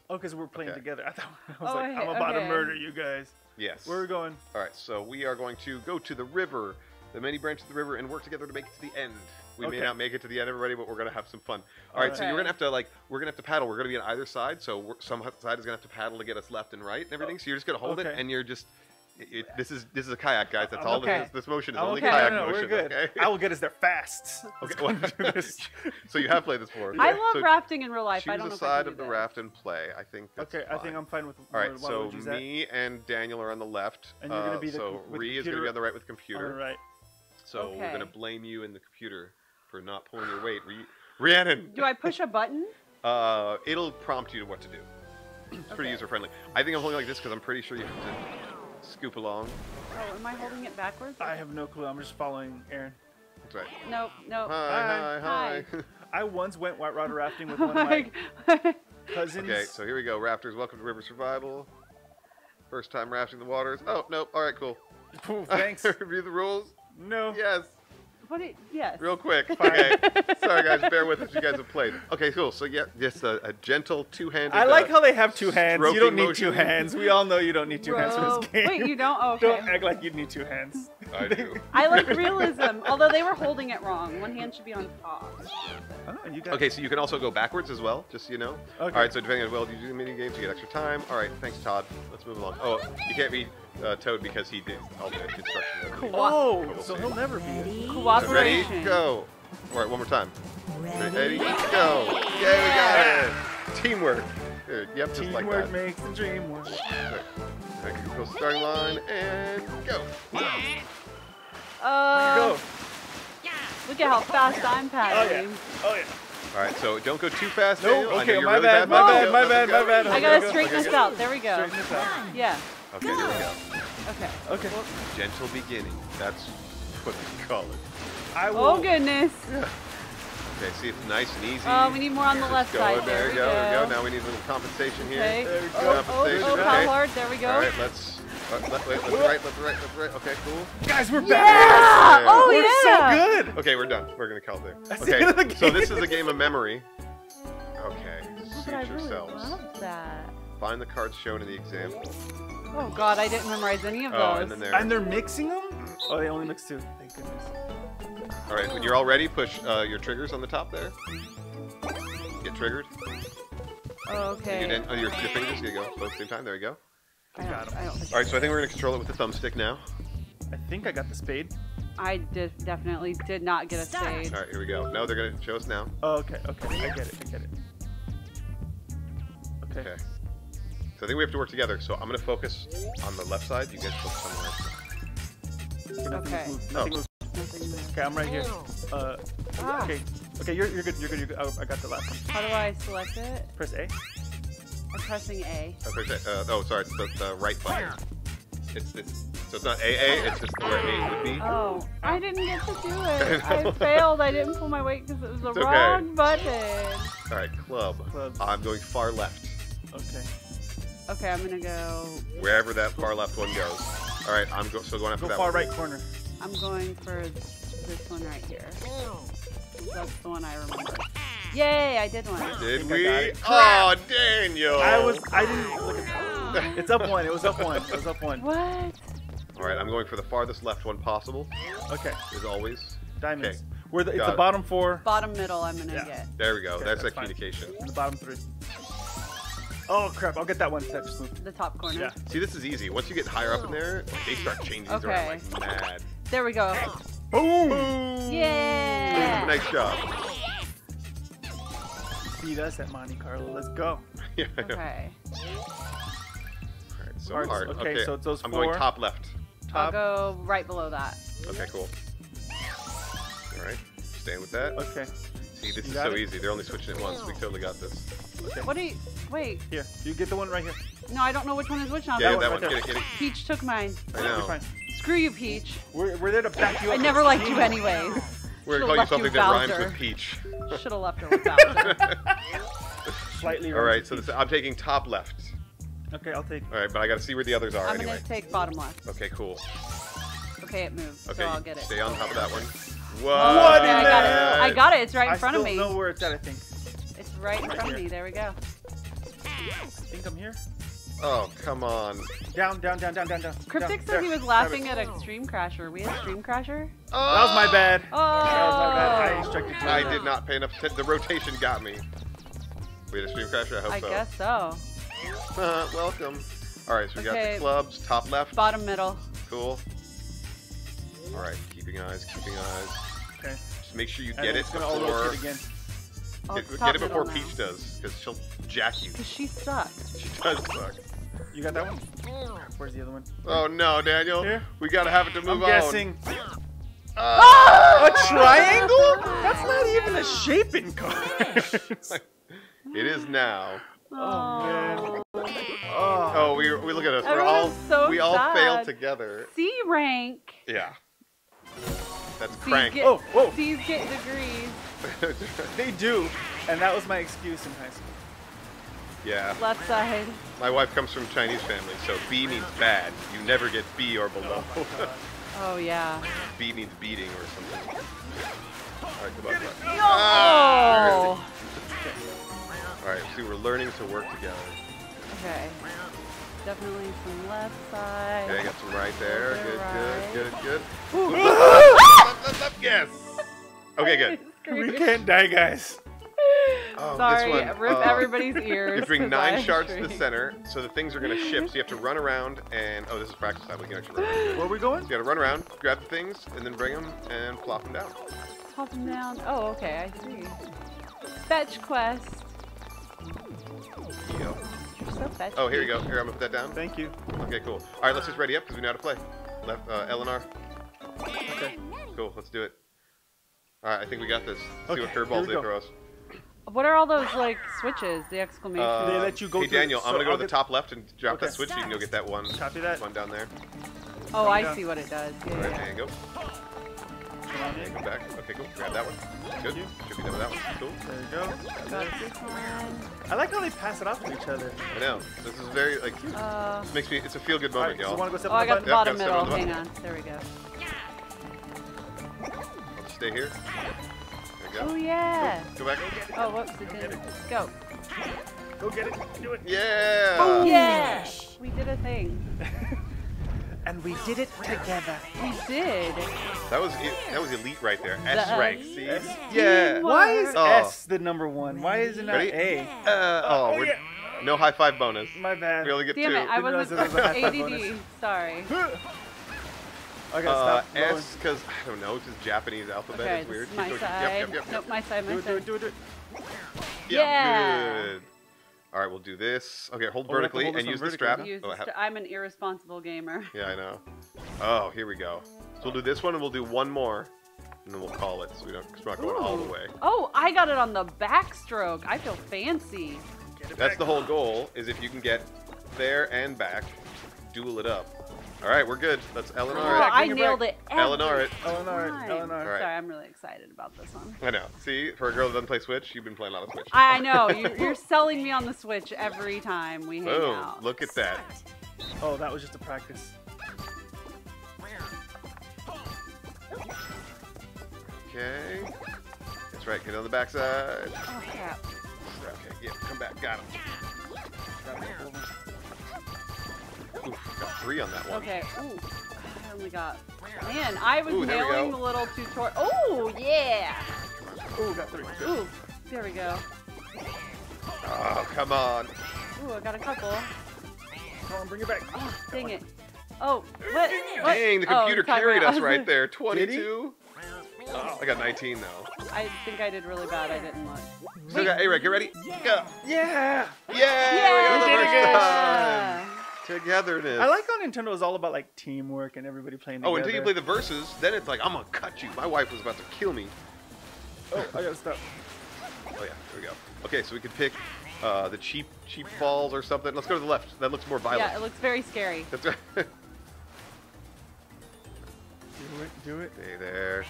Oh, because we're playing Okay. together. I was Oh, like, okay, I'm about to okay. murder you guys. Yes. Where are we going? All right, so we are going to go to the river, the many branches of the river, and work together to make it to the end. We may Okay. not make it to the end, everybody, but we're gonna have some fun. All right, so Okay. you're gonna have to we're gonna have to paddle. We're gonna be on either side, so some side is gonna have to paddle to get us left and right and everything. So you're just gonna hold it, Okay. and you're just. This is a kayak, guys. That's I'm all okay. this motion is. I'm Only okay. kayak No, motion. we're good. Okay. I will get us there fast. Okay. Let's go do this. So you have played this before. I love so rafting in real life. Choose I don't know a if I side can of do the this. raft and play. I think that's Okay, I fine. think I'm fine with. All right, where so Waluigi's at. me and Daniel are on the left. And you're gonna be the- so with Ree is computer gonna be on the right with All computer. right. So we're Okay. gonna blame you in the computer for not pulling your weight. Rhiannon. Do I push a button? It'll prompt you what to do. It's pretty Okay. user friendly. I think I'm holding like this because I'm pretty sure you have to scoop along. Oh, am I holding it backwards? I have no clue. I'm just following Aaron. That's right. Nope, nope. Hi, hi. I once went whitewater rafting with one of my cousins. Okay, so here we go. Raptors, welcome to River Survival. First time rafting the waters. Oh, nope. All right, cool. Ooh, thanks. Review the rules. No. Yes. What? Yes. Real quick. Okay. Sorry, guys. Bear with us. You guys have played. Okay, cool. So, yeah, just a gentle two-handed. I like how they have 2 hands. You don't stroking need motion. 2 hands. We all know you don't need 2 hands for Whoa. this game. Wait, you don't? Oh, okay. Don't act like you need 2 hands. I do. I like realism, although they were holding it wrong. One hand should be on top. Oh, you got Okay, so you can also go backwards as well, just so you know. Okay. All right, so depending on you do the mini games, you get extra time. All right, thanks, Todd. Let's move along. Oh, you can't be Toad because he did alternate construction. Oh, We'll so see. he'll never be. So Cooperation. ready, go. All right, one more time. Ready, go. Yeah, we got it. Teamwork. Good. Yep, just like Teamwork that. makes the dream work. All right, go starting line and go. Go. Look at how fast I'm Oh paddling. yeah. Oh yeah. All right, so don't go too fast. Nope. Daniel. I know Okay, you're my really bad. fast. My Let's bad. go, My let's bad. go. My bad. I Okay, gotta go. straighten Okay, this go. out. There we go. Straighten this out. Yeah. Okay, there we go. Okay. Okay. Gentle beginning. That's what we call it. I will. Oh goodness. Okay, see, it's nice and easy. Oh, we need more on the Just left go. side. There we go. There we go. Now we need a little compensation here. Okay. There we go. Oh, Compensation. oh, Okay. power hard. There we go. All right, let's left, right, left, right. Okay, cool. Guys, we're Yeah. back. Oh We're yeah. so good. Okay, we're done. We're gonna call it there. That's the Okay, end of the so game. this is a game of memory. Okay, But I suit really yourselves. love that. Find the cards shown in the example. Oh god, I didn't memorize any of those. Oh, and then there. And they're mixing them? Oh, they only mix two. Thank goodness. All right, when you're all ready, push your triggers on the top there. Get triggered. Okay. Your fingers. Here you go. Both at the same time. There you go. I don't think All right, so I think we're gonna control it with the thumbstick now. I think I got the spade. I definitely did not get a spade. All right, here we go. No, they're gonna show us now. Oh, okay. I get it. Okay. Okay. So I think we have to work together. So I'm gonna focus on the left side. You guys focus on the right side. Nothing Okay. moves. Nothing moves. Nothing there. Okay, I'm right here. Ah. Okay. Okay, you're good. Oh, I got the last one. How do I select it? Press A. I'm pressing A. Oh, sorry, it's the right button. So it's not AA, it's just where A would be. Oh, I didn't get to do it. I failed. I didn't pull my weight because it was the It's okay. wrong button. All right, club. Clubs. I'm going far left, Okay. Okay, I'm gonna go. wherever that far left one goes. All right, still going after Go that far one. right corner. I'm going for this one right here. That's the one I remember. Yay! I did one. Did think I we? got it. Oh, Daniel! I didn't look at that. It's up one. It was up one. What? All right, I'm going for the farthest left one possible, Okay. as always. Diamonds. Okay. It's Got the it. bottom four Bottom middle. I'm gonna Yeah. get. There we go. Okay, that's that's that fine. communication. and the bottom three. Oh crap! I'll get that one. That just moved. The top corner. Yeah. See, this is easy. Once you get higher up in there, they start changing these around Okay. like mad. There we go. Boom! Yeah. Nice job. Beat us at Monte Carlo. Let's go. Yeah, I know. Okay. All right, so Hearts. hard. Okay, so it's those I'm four. going top left. I'll Top. go right below that. Okay, cool. All right, staying with that. Okay. See, this You is got so it? easy. They're only switching it once. We totally got this. Okay. What do you? Wait. Here, you get the one right here. No, I don't know which one is which now. Yeah, one that right one. there. Get it. Peach took mine. I You're know. fine. Screw you, Peach. We're there to back you I up. never liked you anyways. We're Should've gonna call you left something that rhymes Bowser. with peach. Should have left her with Bowser. Slightly. All right, wrong. so I'm taking top left. Okay, I'll take. All right, but I got to see where the others are I'm anyway. gonna take bottom left. Okay, cool. Okay, it moved, Okay, so I'll get it. stay on top of that one. What Okay, in I got it. that? I got it. It's right in I front of still me. know where it's at. I think. It's right in front of here. me. There we go. I think I'm here. Oh, come on. Down. Cryptic said down. he was laughing at Extreme Crasher. We had Extreme Crasher? Oh, That was my bad. Oh! That was my bad. I instructed you. I did not pay enough attention. The rotation got me. We had a stream crasher? I hope I so. guess so. Welcome. All right, so we got Okay. the clubs, top left. Bottom middle. Cool. All right, keeping eyes. Okay. Just make sure you And get it it's gonna all before. rotate again. Oh, it's Get top it before middle now. Peach does, because she'll jack you. Cause she sucks. She does suck. You got that one? Where's the other one? Oh no, Daniel. Here? We gotta have it to move I'm on. guessing. Ah! A triangle? That's not even a shaping card. It is now. Oh, man. Oh. Oh, we look at us. Everyone's so we all sad. failed together. C rank. Yeah. That's C's crank. get, Oh, whoa. C's get degrees. They do. And that was my excuse in high school. Yeah. Left side. My wife comes from Chinese family, so B means bad. You never get B or below. Oh yeah. B means beating or something. Alright, good luck. Oh. Alright, see, we're learning to work together. Okay. Definitely some left side. Okay, got some right there. Right. Good. Left. Yes. Okay, good. We can't die, guys. Oh, Sorry, this one, rip everybody's ears. You bring 'cause 9 I shards to the shriek. center, so the things are going to shift. So you have to run around and... Oh, this is practice time. We can actually run around. Where are we going? You got to run around, grab the things, and then bring them and plop them down. Pop them down. Oh, okay, I see. Fetch quest. Yep. You're so fetchy. Oh, here you go. Here, I'm going to put that down. Thank you. Okay, cool. All right, let's just ready up because we know how to play. Left, L and R. Okay. Cool, let's do it. All right, I think we got this. Let's Okay, see what here curveballs we they go. throw us. What are all those like switches? The exclamation. They let you go Hey, through- Daniel, so I'm going to go I'll to the get- top left and drop Okay. that switch so you can go get that one. Copy that. One down there. Oh, I down. see what it does. Yeah, All right, yeah. there you go. Come on, Come back. Okay, cool. Grab that one. Good. Should be done with that one. Cool. There you go. Got this one. I like how they pass it off to each other. I know. This is very, like, this makes me, it's a feel-good All right, moment, so y'all. want to go step Oh, on I the got the button? bottom Yep, got middle. seven on Hang on. There we go. I'll just stay here. There you Oh go. yeah. Go back. Oh, whoops! It didn't. Go. Go get it. Do it. Yeah! Yeah. We did a thing. And we did it together. We did. That was elite right there. S The- rank. See? S? Yeah. Teamwork. Why is Oh. S the number one? Why is it not Ready? A? Oh, yeah. no high five bonus. My bad. We only get Damn 2. it! I Didn't wasn't realize there was a high five ADD. bonus. Sorry. I gotta stop. rolling. S, because, I don't know, it's just Japanese alphabet. Okay, it's this weird. is my Keep going. side. Yep. Nope, my side. Do My it, do it, side. do it, do it. Yep, Yeah. Good. All right, we'll do this. Okay, hold Oh, we have to vertically hold this and one use the vertically, strap. huh? Use Oh, this I'm an irresponsible gamer. yeah, I know. Oh, here we go. So we'll do this one and we'll do one more, and then we'll call it. So we don't, cause we're not going all the Ooh. way. Oh, I got it on the backstroke. I feel fancy. That's the whole goal. Is if you can get there and back, duel it up. All right, we're good. Let's L and Oh, R it. I bring it nailed back. it. Eleanor it. Eleanor, time. Eleanor. All right. Sorry, I'm really excited about this one. I know. See, for a girl that doesn't play Switch, you've been playing a lot of Switch. I know. You're selling me on the Switch every time we hang Boom! out. Look at that. Oh, that was just a practice. Okay. That's right. Get on the backside. Oh, crap. Okay. Yeah. Come back. Got him. Oof, got 3 on that one. Okay. Ooh. I only got. Man, I was Ooh, there we nailing go. the little tutorial. Oh, yeah. Ooh, got 3. Ooh. There we go. Oh, come on. Ooh, I got a couple. Come on, bring it back. Oh, dang it. Oh, what? Dang, the computer time carried out. us right there. Did he? 22. I got 19 though. I think I did really bad. I didn't look. Still got A-Rec. You ready? Go. Yeah! Yeah! Yeah! We got the We did it, first guys. time. Togetherness. I like how Nintendo is all about like teamwork and everybody playing together. Oh, until you play the verses, then it's like, I'm gonna cut you. My wife was about to kill me. Oh, I gotta stop. Oh yeah, there we go. Okay, so we could pick the cheap balls or something. Let's go to the left. That looks more violent. Yeah, it looks very scary. That's right. Do it. Stay there.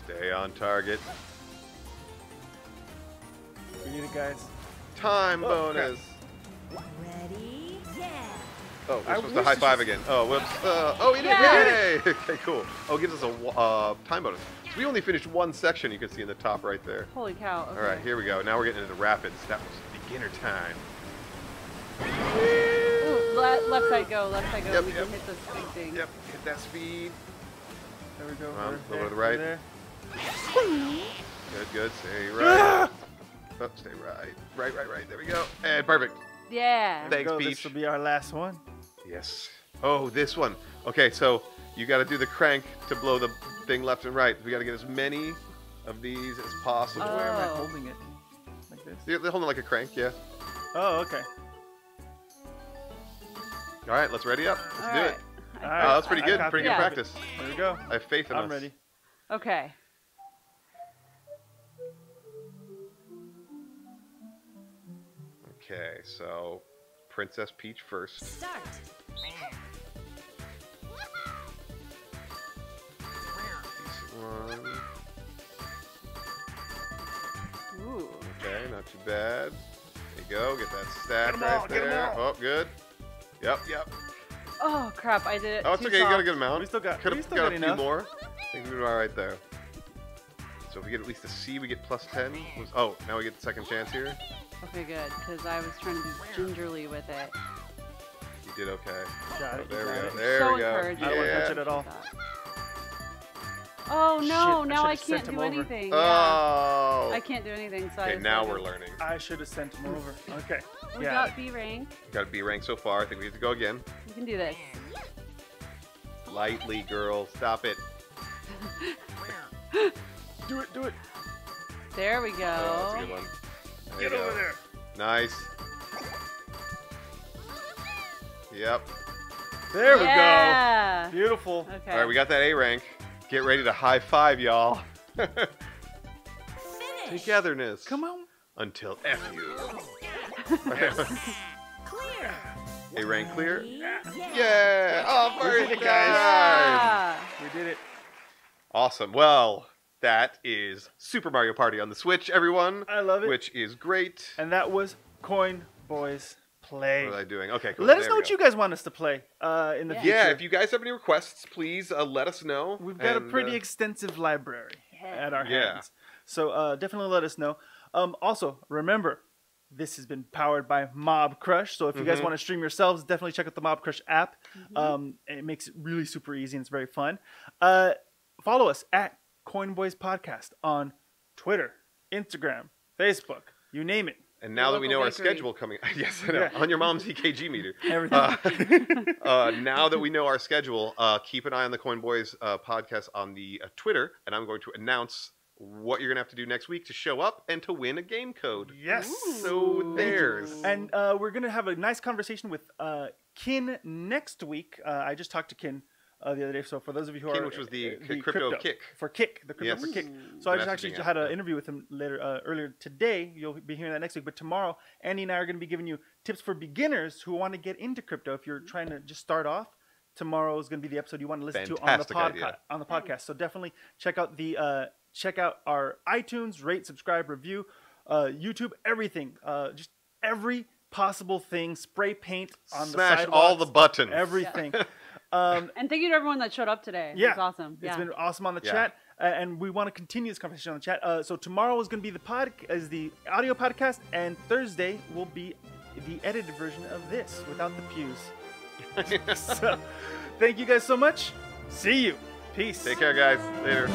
Stay on target. We need it, guys. Time Oh, bonus. Ready? Yeah. Oh, we're I supposed to wish high this five was- again. Oh, whoops. Oh, he did. Yeah. Yay! Okay, cool. Oh, it gives us a time bonus. So we only finished one section. You can see in the top right there. Holy cow. Okay. All right, here we go. Now we're getting into the rapids. That was beginner time. Ooh, left side go. Left side go. Yep, we yep. can hit this big thing. Yep, hit that speed. There we go. Come on, We're a little to the there, right. we're there. Good. Stay right. Oh, stay right. Right. There we go. And perfect. Yeah. Thanks, Go, Peach. this will be our last one. Yes. Oh, this one. Okay, so you got to do the crank to blow the thing left and right. We got to get as many of these as possible. Where am I Oh. holding it? Like this? They're holding like a crank, yeah. Oh, okay. All right, let's ready up. Let's All do right. it. All Oh, right. that's pretty I good. copied Pretty it. good Yeah. practice. There we go. I have faith in us. I'm ready. Okay. Okay, so Princess Peach first. Start. Decent one. Ooh. Okay, not too bad. There you go. Get that stack Get 'em right all, get 'em there. all. Oh, good. Yep. Oh crap! I did it. Oh, it's too okay. You got a soft. good amount. We still got- Could we have still got got a few enough. more. I think we did all right there. So if we get at least a C, we get plus 10. Oh, now we get the second chance here. Okay, good. Because I was trying to be gingerly with it. You did okay. Got it. There we got go. it. There So we go. encouraging. I don't want to Yeah. touch it at all. Oh no! Shit, I Now I should've can't sent him do over. anything. Yeah. Oh. I can't do anything. So I Okay, just now had to- we're learning. I should have sent him over. Okay. We Yeah. got B rank. Got a B rank so far. I think we have to go again. We can do this. Lightly, girl. Stop it. Do it. Do it. There we go. Oh, that's a good one. There Get you go. over there. Nice. Yep. There we Yeah. go. Beautiful. Okay. All right, we got that A rank. Get ready to high five, y'all. Finish. Togetherness. Come on. Until F you. Clear. A rank clear. Ready? Yeah. Yeah! Oh, We did first it, guys. time! Yeah. We did it. Awesome. Well, that is Super Mario Party on the Switch, everyone. I love it. Which is great. And that was Coin Boys Play. What was I doing? Okay, cool. Let us There know we what go. you guys want us to play in the Yeah. future. Yeah, if you guys have any requests, please let us know. We've got a And, pretty extensive library at our Yeah. hands. So definitely let us know. Also, remember, this has been powered by Mobcrush. So if you guys want to stream yourselves, definitely check out the Mobcrush app. It makes it really super easy and it's very fun. Follow us at Coin Boys Podcast on Twitter, Instagram, Facebook, you name it. And now that we know our Local bakery. schedule coming, yes, I know, Yeah. on your mom's EKG meter. Everything. Now that we know our schedule, keep an eye on the Coin Boys podcast on the Twitter, and I'm going to announce what you're going to have to do next week to show up and to win a game code. Yes. So there's. And we're going to have a nice conversation with Kin next week. I just talked to Kin the other day. So for those of you who Kin, are... which was the crypto kick. For Kick. The crypto Yes. for Kick. So I just Messaging actually app, had an yeah. interview with him earlier today. You'll be hearing that next week. But tomorrow, Andy and I are going to be giving you tips for beginners who want to get into crypto. If you're trying to just start off, tomorrow is going to be the episode you want to listen Fantastic to idea. on the podcast. So definitely check out our iTunes, rate, subscribe, review, YouTube, everything. Just every possible thing. Spray paint on the Smash sidewalks. all the buttons. Everything. And thank you to everyone that showed up today. Yeah, It's awesome. It's been awesome on the Yeah. chat, and we want to continue this conversation on the chat. So tomorrow is going to be the audio podcast, and Thursday will be the edited version of this without the pews. So, thank you guys so much. See you. Peace. Take care, guys. Later.